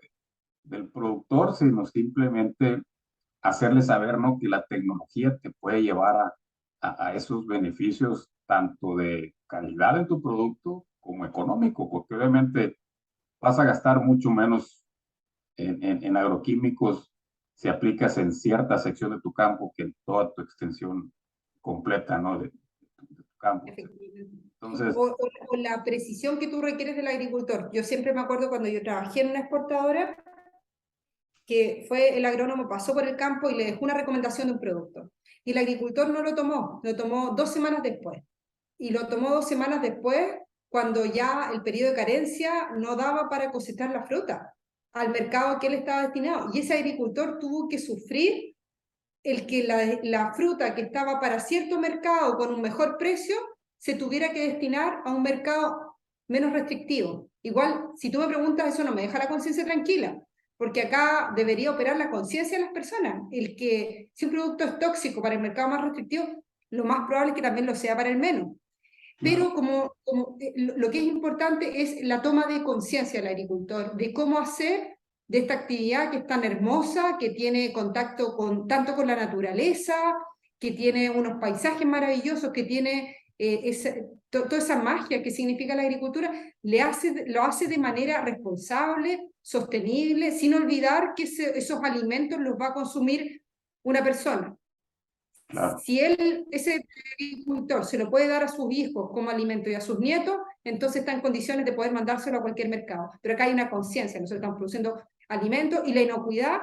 del productor, sino simplemente hacerle saber, ¿no? Que la tecnología te puede llevar a esos beneficios tanto de calidad en tu producto como económico, porque obviamente vas a gastar mucho menos en agroquímicos si aplicas en cierta sección de tu campo que en toda tu extensión completa, ¿no? De tu campo. Efectivamente. Entonces, O la precisión que tú requieres del agricultor. Yo siempre me acuerdo cuando yo trabajé en una exportadora, que fue el agrónomo, pasó por el campo y le dejó una recomendación de un producto. Y el agricultor no lo tomó 2 semanas después. Y lo tomó 2 semanas después, cuando ya el periodo de carencia no daba para cosechar la fruta al mercado que él estaba destinado. Y ese agricultor tuvo que sufrir el que la fruta que estaba para cierto mercado con un mejor precio se tuviera que destinar a un mercado menos restrictivo. Igual, si tú me preguntas, eso no me deja la conciencia tranquila, porque acá debería operar la conciencia de las personas. El que si un producto es tóxico para el mercado más restrictivo, lo más probable es que también lo sea para el menos. Pero lo que es importante es la toma de conciencia del agricultor, de cómo hacer de esta actividad que es tan hermosa, que tiene contacto tanto con la naturaleza, que tiene unos paisajes maravillosos, que tiene toda esa magia que significa la agricultura, lo hace de manera responsable, sostenible, sin olvidar que esos alimentos los va a consumir una persona. claro, Si ese agricultor se lo puede dar a sus hijos como alimento y a sus nietos, entonces está en condiciones de poder mandárselo a cualquier mercado. Pero acá hay una conciencia, nosotros estamos produciendo alimentos y la inocuidad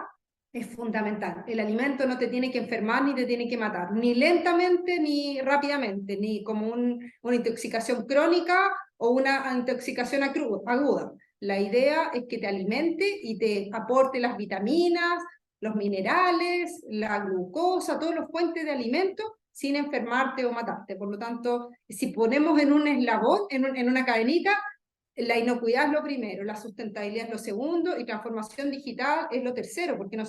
es fundamental. El alimento no te tiene que enfermar ni te tiene que matar, ni lentamente ni rápidamente, ni como una intoxicación crónica o una intoxicación aguda. La idea es que te alimente y te aporte las vitaminas, los minerales, la glucosa, todos los fuentes de alimentos sin enfermarte o matarte. Por lo tanto, si ponemos en un eslabón, en una cadenita, la inocuidad es lo primero, la sustentabilidad es lo segundo y transformación digital es lo tercero, porque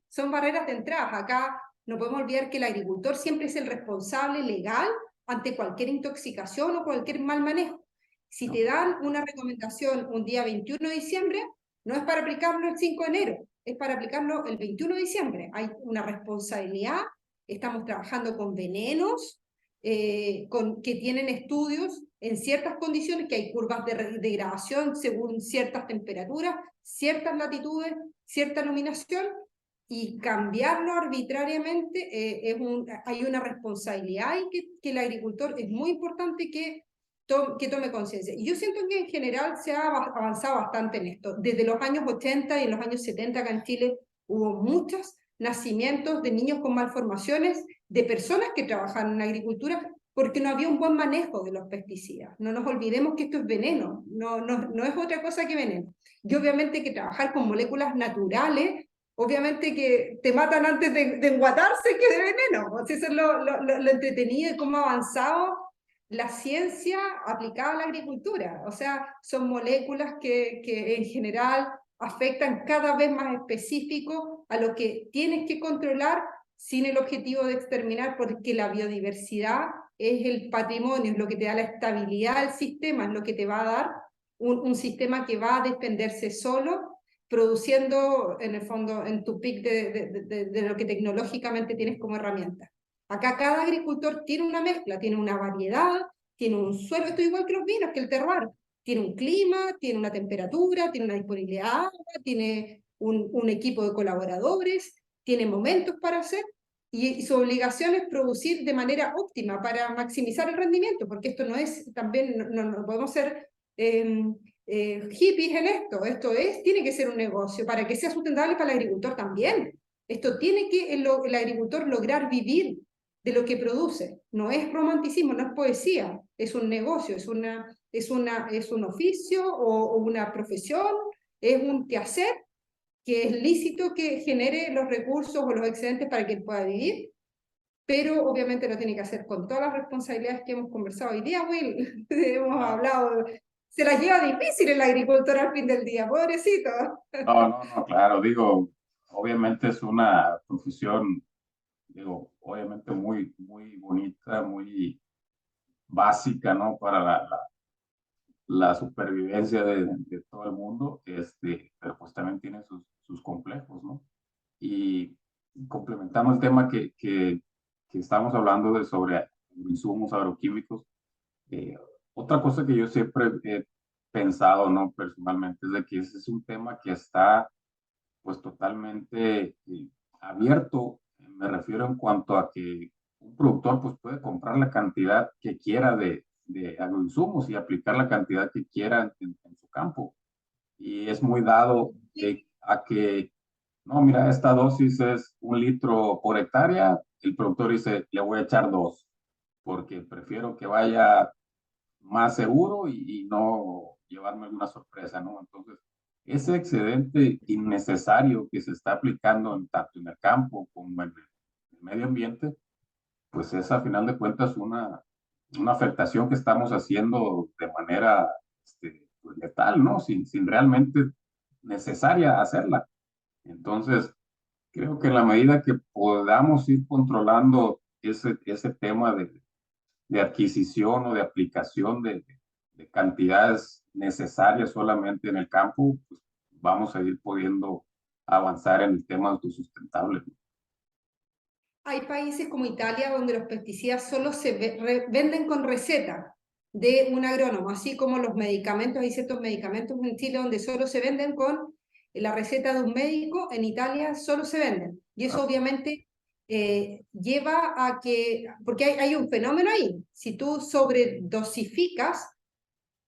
son barreras de entrada. Acá no podemos olvidar que el agricultor siempre es el responsable legal ante cualquier intoxicación o cualquier mal manejo. Si te dan una recomendación un día 21 de diciembre, no es para aplicarlo el 5 de enero, es para aplicarlo el 21 de diciembre. Hay una responsabilidad, estamos trabajando con venenos, que tienen estudios en ciertas condiciones, que hay curvas de degradación según ciertas temperaturas, ciertas latitudes, cierta iluminación, y cambiarlo arbitrariamente hay una responsabilidad y que el agricultor es muy importante que tome conciencia. Y yo siento que en general se ha avanzado bastante en esto. Desde los años 80 y en los años 70 acá en Chile hubo muchos nacimientos de niños con malformaciones, de personas que trabajan en agricultura, porque no había un buen manejo de los pesticidas. No nos olvidemos que esto es veneno, no es otra cosa que veneno. Y obviamente que trabajar con moléculas naturales, obviamente que te matan antes de enguatarse que de veneno. O sea, eso es lo entretenido y cómo ha avanzado la ciencia aplicada a la agricultura. O sea, son moléculas que en general afectan cada vez más específico a lo que tienes que controlar sin el objetivo de exterminar, porque la biodiversidad es el patrimonio, es lo que te da la estabilidad del sistema, es lo que te va a dar un sistema que va a defenderse solo, produciendo en el fondo en tu pic de lo que tecnológicamente tienes como herramienta. Acá cada agricultor tiene una mezcla, tiene una variedad, tiene un suelo, esto es igual que los vinos, que el terroir, tiene un clima, tiene una temperatura, tiene una disponibilidad de agua, tiene un equipo de colaboradores, tiene momentos para hacer, y su obligación es producir de manera óptima para maximizar el rendimiento, porque esto no es, también no podemos ser hippies en esto tiene que ser un negocio, para que sea sustentable para el agricultor también. Esto tiene que el agricultor lograr vivir de lo que produce. No es romanticismo, no es poesía, es un negocio, es un oficio o una profesión, es un quehacer que es lícito que genere los recursos o los excedentes para que él pueda vivir, pero obviamente lo tiene que hacer con todas las responsabilidades que hemos conversado hoy día, Will. Hemos hablado, se la lleva difícil el agricultor al fin del día, pobrecito. No, no, no, claro, digo, obviamente es una profesión, digo, obviamente muy, muy bonita, muy básica, ¿no? Para la supervivencia de todo el mundo, pero pues también tiene sus complejos, ¿no? Y complementando el tema que estamos hablando de sobre insumos agroquímicos, eh, otra cosa que yo siempre he pensado, ¿no? Personalmente, es de que ese es un tema que está pues totalmente abierto. Me refiero en cuanto a que un productor pues puede comprar la cantidad que quiera de agroinsumos y aplicar la cantidad que quiera en su campo. Y es muy dado a que, no, mira, esta dosis es 1 litro por hectárea, el productor dice, le voy a echar 2, porque prefiero que vaya más seguro y no llevarme alguna sorpresa, ¿no? Entonces, ese excedente innecesario que se está aplicando tanto en el campo como en el medio ambiente, pues es a final de cuentas una afectación que estamos haciendo de manera pues, letal, ¿no? Sin realmente necesaria hacerla. Entonces, creo que en la medida que podamos ir controlando ese tema de adquisición o de aplicación de cantidades necesarias solamente en el campo, pues vamos a ir pudiendo avanzar en el tema autosustentable. Hay países como Italia donde los pesticidas solo se venden con receta de un agrónomo, así como los medicamentos, hay ciertos medicamentos en Chile donde solo se venden con la receta de un médico, en Italia solo se venden. Y eso obviamente lleva a que, porque hay un fenómeno ahí, si tú sobredosificas,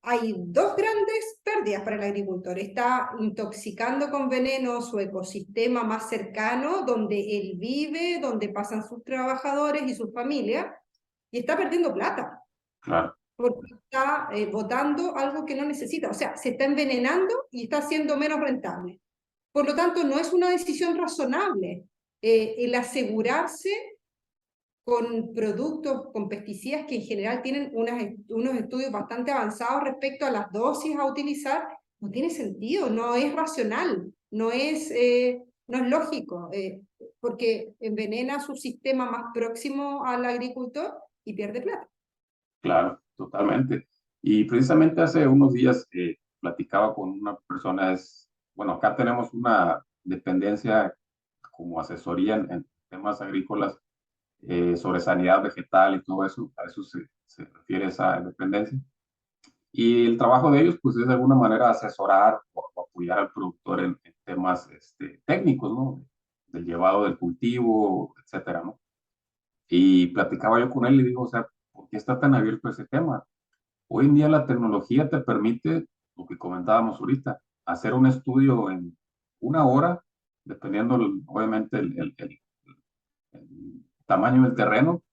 hay dos grandes pérdidas para el agricultor. Está intoxicando con veneno su ecosistema más cercano, donde él vive, donde pasan sus trabajadores y sus familias, y está perdiendo plata, Claro, porque está botando algo que no necesita. O sea, se está envenenando y está siendo menos rentable. Por lo tanto, no es una decisión razonable el asegurarse con productos, con pesticidas que en general tienen unos estudios bastante avanzados respecto a las dosis a utilizar, no tiene sentido, no es racional, no es lógico, porque envenena su sistema más próximo al agricultor y pierde plata. claro, totalmente. Y precisamente hace unos días platicaba con una persona, bueno, acá tenemos una dependencia como asesoría en temas agrícolas sobre sanidad vegetal y todo eso, a eso se refiere esa dependencia. Y el trabajo de ellos, pues, es de alguna manera asesorar o apoyar al productor en temas técnicos, ¿no? Del llevado del cultivo, etcétera, ¿no? Y platicaba yo con él y le digo, o sea, ¿por qué está tan abierto ese tema? Hoy en día la tecnología te permite, lo que comentábamos ahorita, hacer un estudio en 1 hora, dependiendo, obviamente, el tamaño del terreno,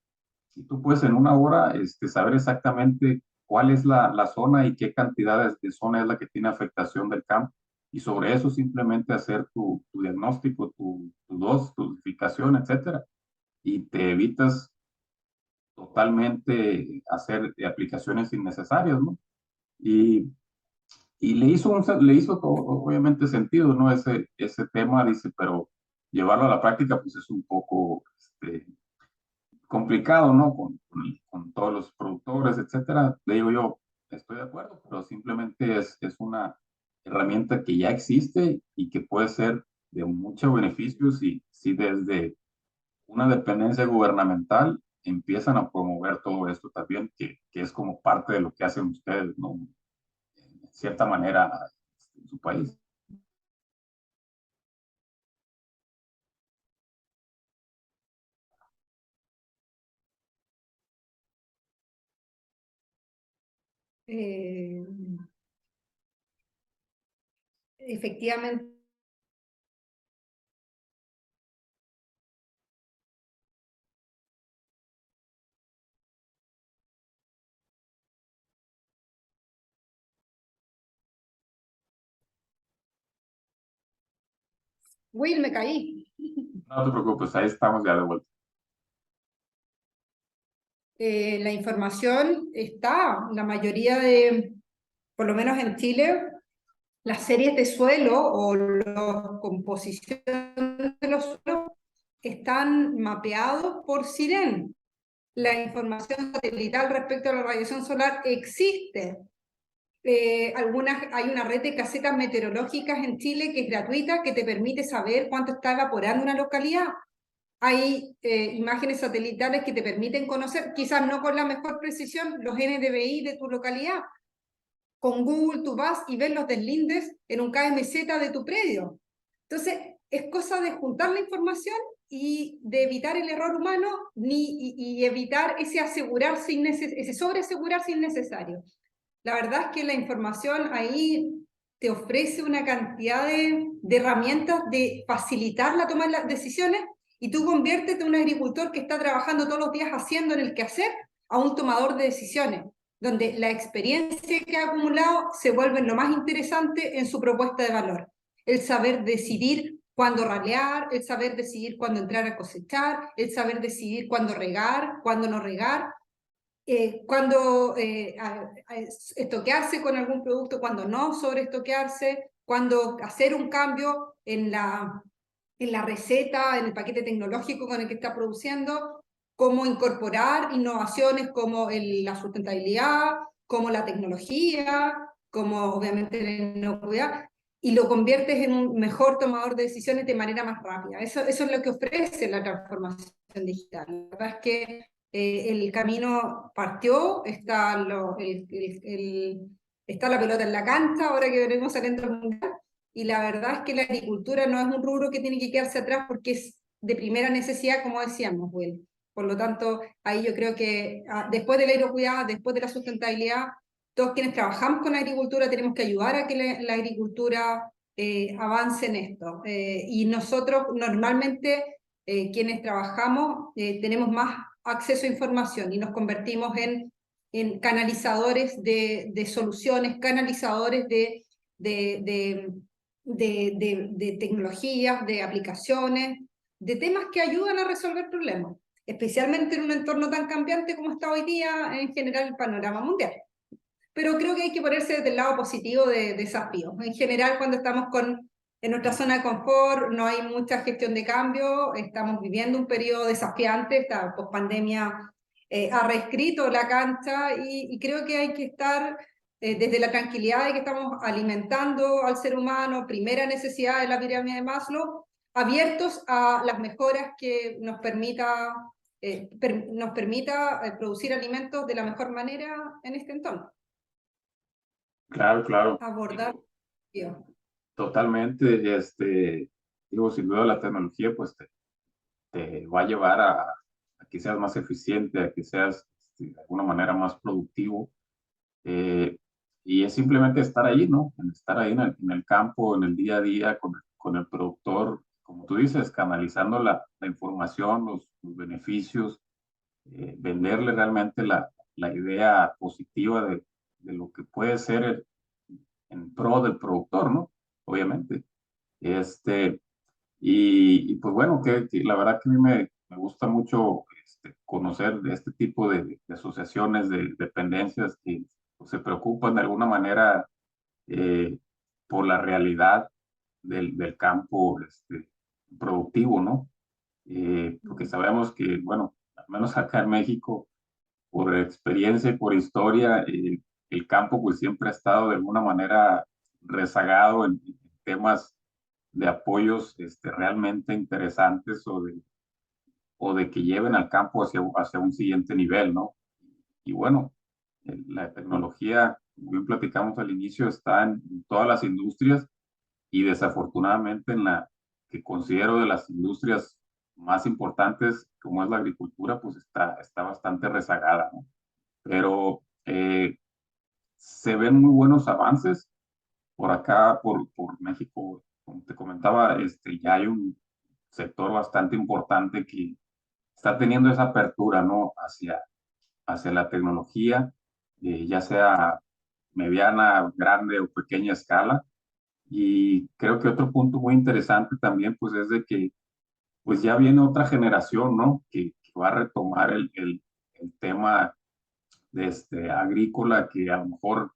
y tú puedes en 1 hora saber exactamente cuál es la zona y qué cantidades de zona es la que tiene afectación del campo. Y sobre eso simplemente hacer tu diagnóstico, tu dos, tu dosificación, etcétera. Y te evitas totalmente hacer aplicaciones innecesarias, ¿no? Y, y le hizo todo, obviamente sentido, ¿no? Ese tema, dice, pero llevarlo a la práctica, pues es un poco complicado, ¿no? Con todos los productores, etcétera. Le digo yo, estoy de acuerdo, pero simplemente es una herramienta que ya existe y que puede ser de mucho beneficio si desde una dependencia gubernamental empiezan a promover todo esto también, que es como parte de lo que hacen ustedes, ¿no? En cierta manera en su país. Eh, Efectivamente, Will, me caí. No te preocupes, ahí estamos ya de vuelta. La información está, la mayoría de, por lo menos en Chile, las series de suelo o la composición de los suelos están mapeados por CIREN. La información satelital respecto a la radiación solar existe. Hay una red de casetas meteorológicas en Chile que es gratuita, que te permite saber cuánto está evaporando una localidad. Hay imágenes satelitales que te permiten conocer, quizás no con la mejor precisión, los NDVI de tu localidad. Con Google tú vas y ves los deslindes en un KMZ de tu predio. Entonces, es cosa de juntar la información y de evitar el error humano y evitar ese sobreasegurarse innecesario. La verdad es que la información ahí te ofrece una cantidad de herramientas de facilitar la toma de las decisiones y tú conviértete en un agricultor que está trabajando todos los días haciendo en el quehacer a un tomador de decisiones, donde la experiencia que ha acumulado se vuelve lo más interesante en su propuesta de valor. El saber decidir cuándo ralear, el saber decidir cuándo entrar a cosechar, el saber decidir cuándo regar, cuándo no regar, cuándo estoquearse con algún producto, cuándo no sobreestoquearse, cuándo hacer un cambio en la receta, en el paquete tecnológico con el que está produciendo, cómo incorporar innovaciones como la sustentabilidad, como la tecnología, como obviamente la inocuidad, y lo conviertes en un mejor tomador de decisiones de manera más rápida. Eso es lo que ofrece la transformación digital. La verdad es que el camino partió, está la pelota en la cancha, ahora que venimos saliendo al mundial, y la verdad es que la agricultura no es un rubro que tiene que quedarse atrás porque es de primera necesidad, como decíamos, Will. Por lo tanto, ahí yo creo que después del agrocuidado, después de la sustentabilidad, todos quienes trabajamos con la agricultura tenemos que ayudar a que la agricultura avance en esto. Y nosotros normalmente, quienes trabajamos, tenemos más acceso a información y nos convertimos en canalizadores de soluciones, canalizadores de, de tecnologías, de aplicaciones, de temas que ayudan a resolver problemas, especialmente en un entorno tan cambiante como está hoy día en general el panorama mundial. Pero creo que hay que ponerse desde el lado positivo de desafíos. En general, cuando estamos en nuestra zona de confort, no hay mucha gestión de cambio, estamos viviendo un periodo desafiante, esta pospandemia ha reescrito la cancha y creo que hay que estar desde la tranquilidad de que estamos alimentando al ser humano, primera necesidad de la pirámide de Maslow, abiertos a las mejoras que nos permita producir alimentos de la mejor manera en este entorno. Claro, claro. Abordar. Tío. Totalmente, digo, sin duda la tecnología pues te va a llevar a que seas más eficiente, a que seas de alguna manera más productivo. eh, y es simplemente estar ahí, ¿no? Estar ahí en el campo, en el día a día, con el productor, como tú dices, canalizando la información, los beneficios, venderle realmente la idea positiva de lo que puede ser en pro del productor, ¿no? Obviamente. Este, pues bueno, que la verdad que a mí me gusta mucho conocer de este tipo de asociaciones, de dependencias que pues, se preocupan de alguna manera eh, por la realidad del campo productivo, ¿no? Porque sabemos que, bueno, al menos acá en México, por experiencia y por historia, el campo pues siempre ha estado de alguna manera rezagado en temas de apoyos realmente interesantes o de que lleven al campo hacia un siguiente nivel, ¿no? Y bueno, la tecnología, como bien platicamos al inicio, está en todas las industrias y desafortunadamente en la que considero de las industrias más importantes, como es la agricultura, pues está bastante rezagada, ¿no? Pero se ven muy buenos avances por acá, por México, como te comentaba, ya hay un sector bastante importante que está teniendo esa apertura, ¿no? Hacia la tecnología, ya sea mediana, grande o pequeña escala. Y creo que otro punto muy interesante también, pues, es de que, pues, ya viene otra generación, ¿no? Que va a retomar el tema agrícola que a lo mejor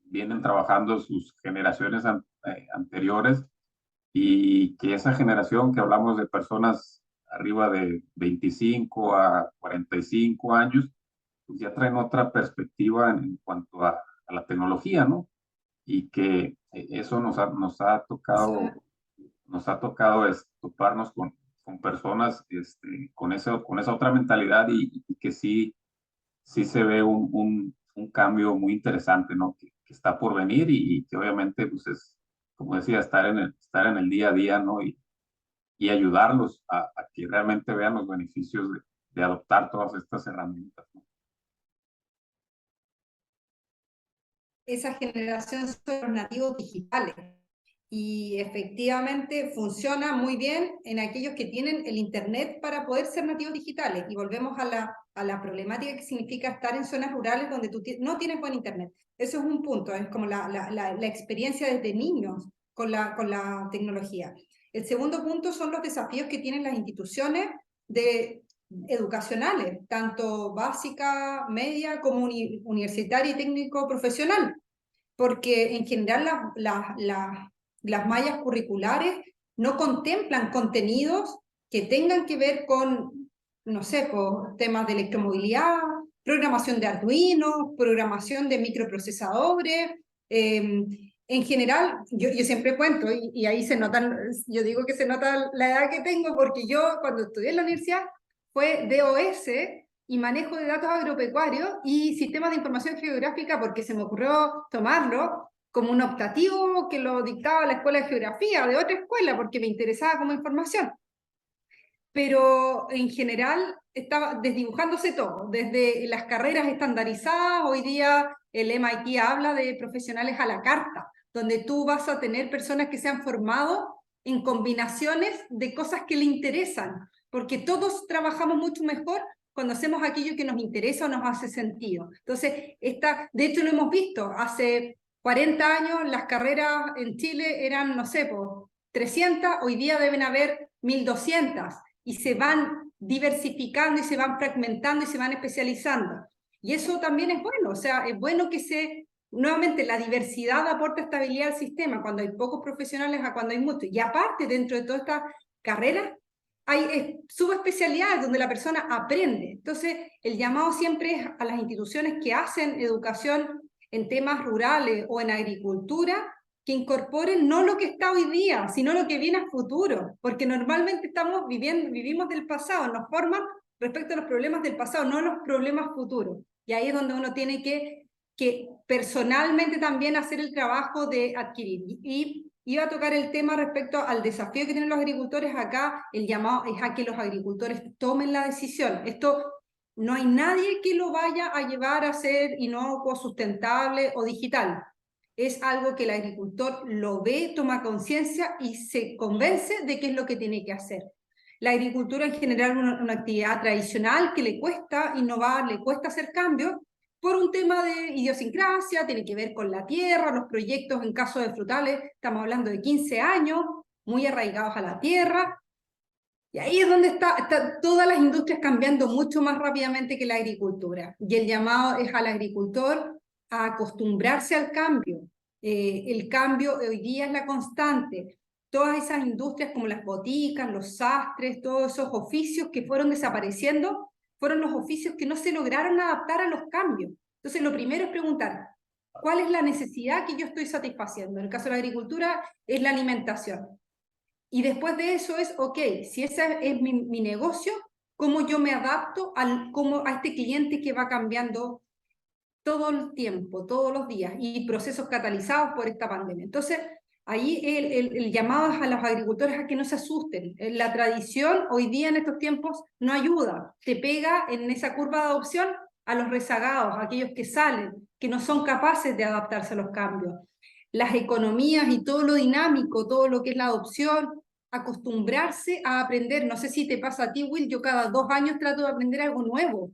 vienen trabajando sus generaciones anteriores, y que esa generación que hablamos de personas arriba de 25 a 45 años, pues ya traen otra perspectiva en cuanto a la tecnología, ¿no? Y que eso nos ha tocado toparnos con personas con esa otra mentalidad, y que sí se ve un cambio muy interesante, ¿no? Que está por venir, y que obviamente, pues es, como decía, estar en el día a día, ¿no? Y ayudarlos a que realmente vean los beneficios de adoptar todas estas herramientas, ¿no? Esa generación son los nativos digitales. Y efectivamente funciona muy bien en aquellos que tienen el Internet para poder ser nativos digitales. Y volvemos a la problemática que significa estar en zonas rurales donde tú no tienes buen Internet. Eso es un punto, es como la experiencia desde niños con la tecnología. El segundo punto son los desafíos que tienen las instituciones educacionales, tanto básica, media, como universitaria y técnico profesional, porque en general las mallas curriculares no contemplan contenidos que tengan que ver con, no sé, pues, temas de electromovilidad, programación de Arduino, programación de microprocesadores. En general, yo siempre cuento, y ahí se notan, yo digo que se nota la edad que tengo, porque yo cuando estudié en la universidad fue DOS y manejo de datos agropecuarios y sistemas de información geográfica, porque se me ocurrió tomarlo como un optativo que lo dictaba la escuela de geografía de otra escuela, porque me interesaba como información. Pero en general estaba desdibujándose todo, desde las carreras estandarizadas. Hoy día el MIT habla de profesionales a la carta, donde tú vas a tener personas que se han formado en combinaciones de cosas que le interesan, porque todos trabajamos mucho mejor cuando hacemos aquello que nos interesa o nos hace sentido. Entonces, de hecho lo hemos visto, hace 40 años las carreras en Chile eran, no sé, por 300, hoy día deben haber 1200, y se van diversificando y se van fragmentando y se van especializando. Y eso también es bueno, o sea, es bueno que nuevamente la diversidad aporta estabilidad al sistema, cuando hay pocos profesionales a cuando hay muchos. Y aparte, dentro de toda esta carrera, hay subespecialidades donde la persona aprende. Entonces, el llamado siempre es a las instituciones que hacen educación en temas rurales o en agricultura, que incorporen no lo que está hoy día, sino lo que viene a futuro, porque normalmente vivimos del pasado, nos forman respecto a los problemas del pasado, no los problemas futuros. Y ahí es donde uno tiene que personalmente también hacer el trabajo de adquirir. Y iba a tocar el tema respecto al desafío que tienen los agricultores acá. El llamado es a que los agricultores tomen la decisión. Esto no hay nadie que lo vaya a llevar a ser inocuo, sustentable o digital. Es algo que el agricultor lo ve, toma conciencia y se convence de qué es lo que tiene que hacer. La agricultura en general es una actividad tradicional que le cuesta innovar, le cuesta hacer cambios por un tema de idiosincrasia, tiene que ver con la tierra, los proyectos en caso de frutales, estamos hablando de 15 años, muy arraigados a la tierra, y ahí es donde está todas las industrias cambiando mucho más rápidamente que la agricultura. Y el llamado es al agricultor a acostumbrarse al cambio. El cambio hoy día es la constante. Todas esas industrias como las boticas, los sastres, todos esos oficios que fueron desapareciendo, fueron los oficios que no se lograron adaptar a los cambios. Entonces, lo primero es preguntar, ¿cuál es la necesidad que yo estoy satisfaciendo? En el caso de la agricultura, es la alimentación. Y después de eso es, ok, si ese es mi negocio, ¿cómo yo me adapto a este cliente que va cambiando todo el tiempo, todos los días, y procesos catalizados por esta pandemia? Entonces, ahí el llamado a los agricultores a que no se asusten. La tradición hoy día en estos tiempos no ayuda, te pega en esa curva de adopción a los rezagados, a aquellos que salen, que no son capaces de adaptarse a los cambios. Las economías y todo lo dinámico, todo lo que es la adopción, acostumbrarse a aprender. No sé si te pasa a ti, Will, yo cada 2 años trato de aprender algo nuevo,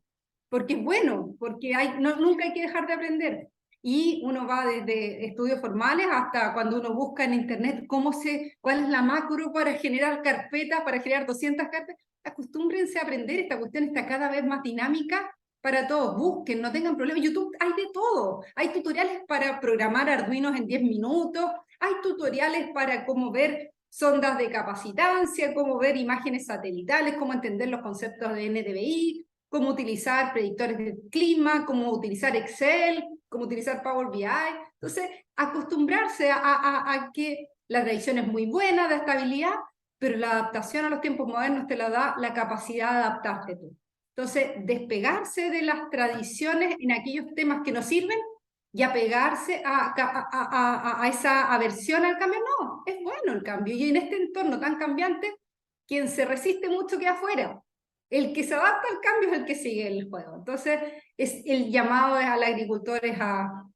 porque es bueno, porque nunca hay que dejar de aprender. Y uno va desde estudios formales hasta cuando uno busca en internet cuál es la macro para generar carpetas, para generar 200 carpetas. Acostúmbrense a aprender, esta cuestión está cada vez más dinámica para todos, busquen, no tengan problemas. YouTube hay de todo. Hay tutoriales para programar Arduinos en 10 minutos, hay tutoriales para cómo ver sondas de capacitancia, cómo ver imágenes satelitales, cómo entender los conceptos de NDVI, cómo utilizar predictores de clima, cómo utilizar Excel, cómo utilizar Power BI. Entonces, acostumbrarse a que la tradición es muy buena de estabilidad, pero la adaptación a los tiempos modernos te la da la capacidad de adaptarte tú. Entonces, despegarse de las tradiciones en aquellos temas que nos sirven y apegarse a esa aversión al cambio, no, es bueno el cambio. Y en este entorno tan cambiante, quien se resiste mucho queda afuera. El que se adapta al cambio es el que sigue el juego. Entonces, es el llamado a los agricultores a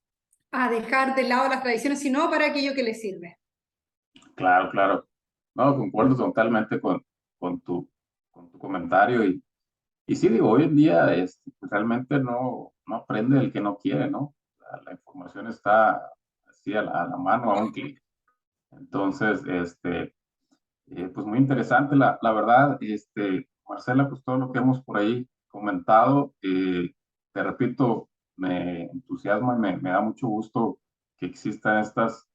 dejar de lado las tradiciones, sino para aquello que les sirve. Claro, claro. No, concuerdo totalmente con tu comentario y sí, digo, hoy en día pues, realmente no aprende el que no quiere, ¿no? La información está así a la mano, a un clic. Entonces, pues muy interesante, la verdad, Marcela, pues todo lo que hemos por ahí comentado, te repito, me entusiasma y me da mucho gusto que existan estas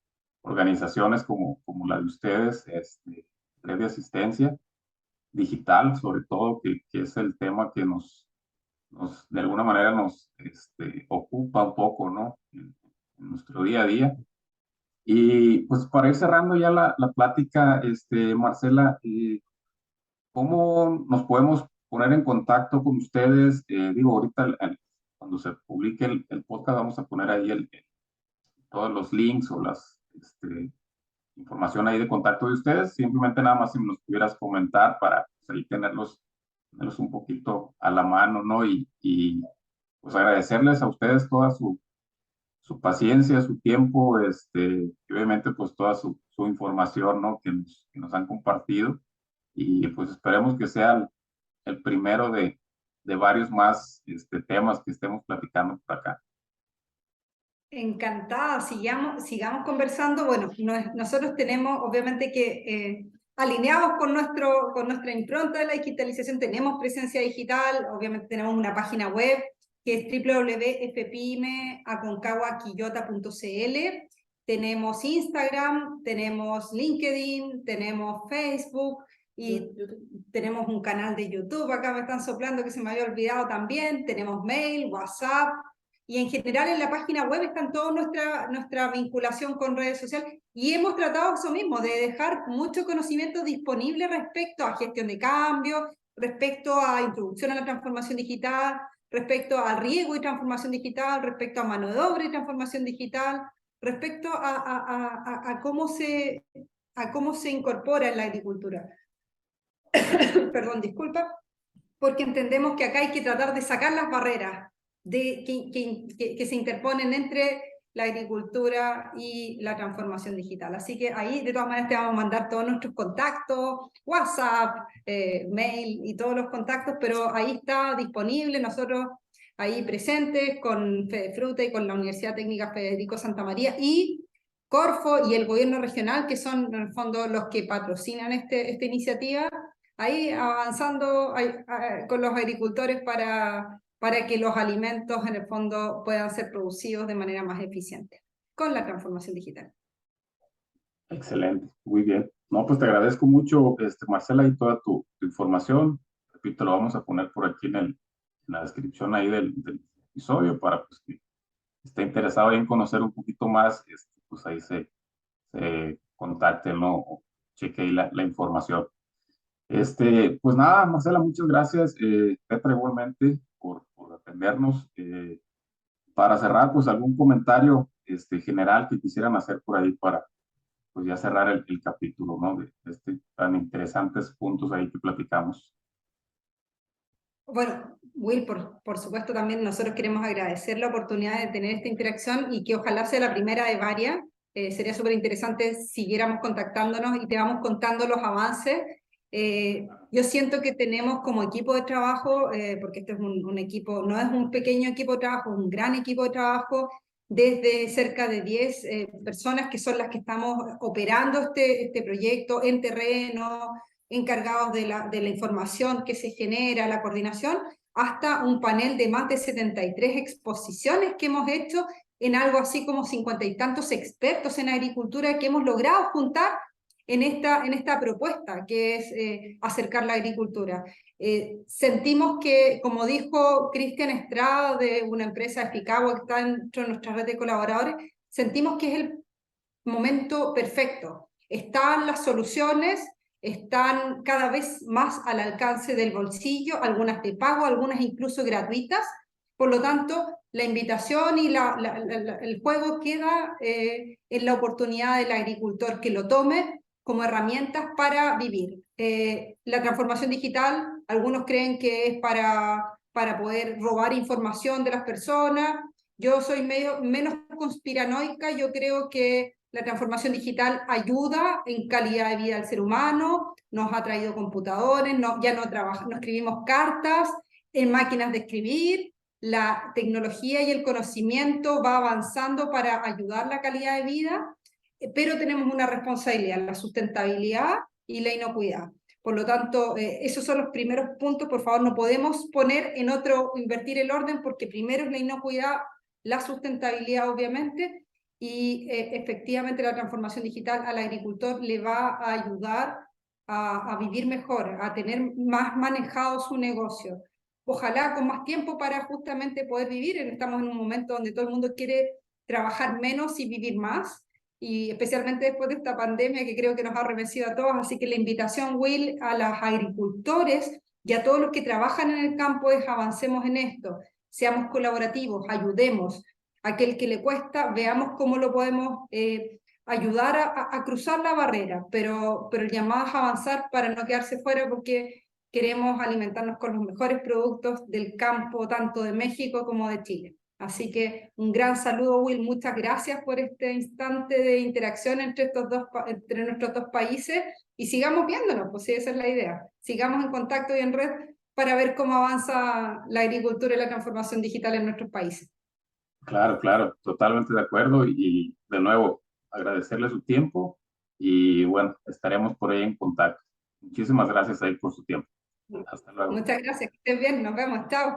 organizaciones como la de ustedes, red de asistencia digital, sobre todo, que es el tema que de alguna manera nos ocupa un poco, ¿no? En nuestro día a día. Y pues para ir cerrando ya la plática, Marcela, ¿cómo nos podemos poner en contacto con ustedes? Digo, ahorita cuando se publique el podcast vamos a poner ahí todos los links o las información ahí de contacto de ustedes. Simplemente nada más si nos pudieras comentar para pues, ahí tenerlos un poquito a la mano, ¿no? Y pues agradecerles a ustedes toda su paciencia, su tiempo, y obviamente pues toda su información, ¿no? Que nos han compartido y pues esperemos que sea el primero de varios más temas que estemos platicando por acá. Encantada, sigamos conversando. Bueno, nosotros tenemos obviamente que, alineados con nuestra impronta de la digitalización, tenemos presencia digital, obviamente tenemos una página web que es www.fpymeaconcagua.quillota.cl, tenemos Instagram, tenemos LinkedIn, tenemos Facebook y tenemos un canal de YouTube, acá me están soplando que se me había olvidado también, tenemos mail, WhatsApp. Y en general en la página web están toda nuestra vinculación con redes sociales y hemos tratado eso mismo, de dejar mucho conocimiento disponible respecto a gestión de cambio, respecto a introducción a la transformación digital, respecto a riego y transformación digital, respecto a mano de obra y transformación digital, respecto a cómo se incorpora en la agricultura. Perdón, disculpa, porque entendemos que acá hay que tratar de sacar las barreras que se interponen entre la agricultura y la transformación digital. Así que ahí de todas maneras te vamos a mandar todos nuestros contactos, WhatsApp, mail y todos los contactos, pero ahí está disponible, nosotros ahí presentes con Fedefruta y con la Universidad Técnica Federico Santa María y Corfo y el gobierno regional, que son en el fondo los que patrocinan esta iniciativa, ahí avanzando con los agricultores para que los alimentos en el fondo puedan ser producidos de manera más eficiente con la transformación digital. Excelente, muy bien. No, pues te agradezco mucho, Marcela, y toda tu información. Repito, lo vamos a poner por aquí en la descripción ahí del episodio para pues, que esté interesado en conocer un poquito más, pues ahí se contacten, ¿no? O cheque ahí la información. Pues nada, Marcela, muchas gracias, Petra, igualmente, por atendernos. Para cerrar, pues algún comentario general que quisieran hacer por ahí para pues ya cerrar el capítulo, ¿no? De tan interesantes puntos ahí que platicamos. Bueno, Will, por supuesto también nosotros queremos agradecer la oportunidad de tener esta interacción y que ojalá sea la primera de varias. Sería súper interesante si siguiéramos contactándonos y te vamos contando los avances. Yo siento que tenemos como equipo de trabajo, porque este es un equipo, no es un pequeño equipo de trabajo, es un gran equipo de trabajo, desde cerca de 10 personas que son las que estamos operando este proyecto en terreno, encargados de la información que se genera, la coordinación, hasta un panel de más de 73 exposiciones que hemos hecho en algo así como 50 y tantos expertos en agricultura que hemos logrado juntar en esta propuesta, que es acercar la agricultura. Sentimos que, como dijo Cristian Estrada de una empresa de Chicago que está dentro de nuestra red de colaboradores, sentimos que es el momento perfecto. Están las soluciones, están cada vez más al alcance del bolsillo, algunas de pago, algunas incluso gratuitas. Por lo tanto, la invitación y el juego queda en la oportunidad del agricultor que lo tome como herramientas para vivir. La transformación digital, algunos creen que es para poder robar información de las personas. Yo soy menos conspiranoica, yo creo que la transformación digital ayuda en calidad de vida al ser humano, nos ha traído computadores, ya no escribimos cartas en máquinas de escribir, la tecnología y el conocimiento va avanzando para ayudar la calidad de vida, pero tenemos una responsabilidad, la sustentabilidad y la inocuidad. Por lo tanto, esos son los primeros puntos. Por favor, no podemos poner en otro, invertir el orden, porque primero es la inocuidad, la sustentabilidad, obviamente, y efectivamente la transformación digital al agricultor le va a ayudar a vivir mejor, a tener más manejado su negocio. Ojalá con más tiempo para justamente poder vivir. Estamos en un momento donde todo el mundo quiere trabajar menos y vivir más, y especialmente después de esta pandemia que creo que nos ha arremetido a todos. Así que la invitación, Will, a los agricultores y a todos los que trabajan en el campo es: avancemos en esto, seamos colaborativos, ayudemos. Aquel que le cuesta, veamos cómo lo podemos ayudar a cruzar la barrera, pero el llamado es avanzar para no quedarse fuera, porque queremos alimentarnos con los mejores productos del campo, tanto de México como de Chile. Así que un gran saludo, Will, muchas gracias por este instante de interacción entre nuestros dos países, y sigamos viéndonos, pues sí, esa es la idea. Sigamos en contacto y en red para ver cómo avanza la agricultura y la transformación digital en nuestros países. Claro, claro, totalmente de acuerdo y de nuevo agradecerle su tiempo y bueno, estaremos por ahí en contacto. Muchísimas gracias ahí por su tiempo. Hasta luego. Muchas gracias, que estés bien, nos vemos, chao.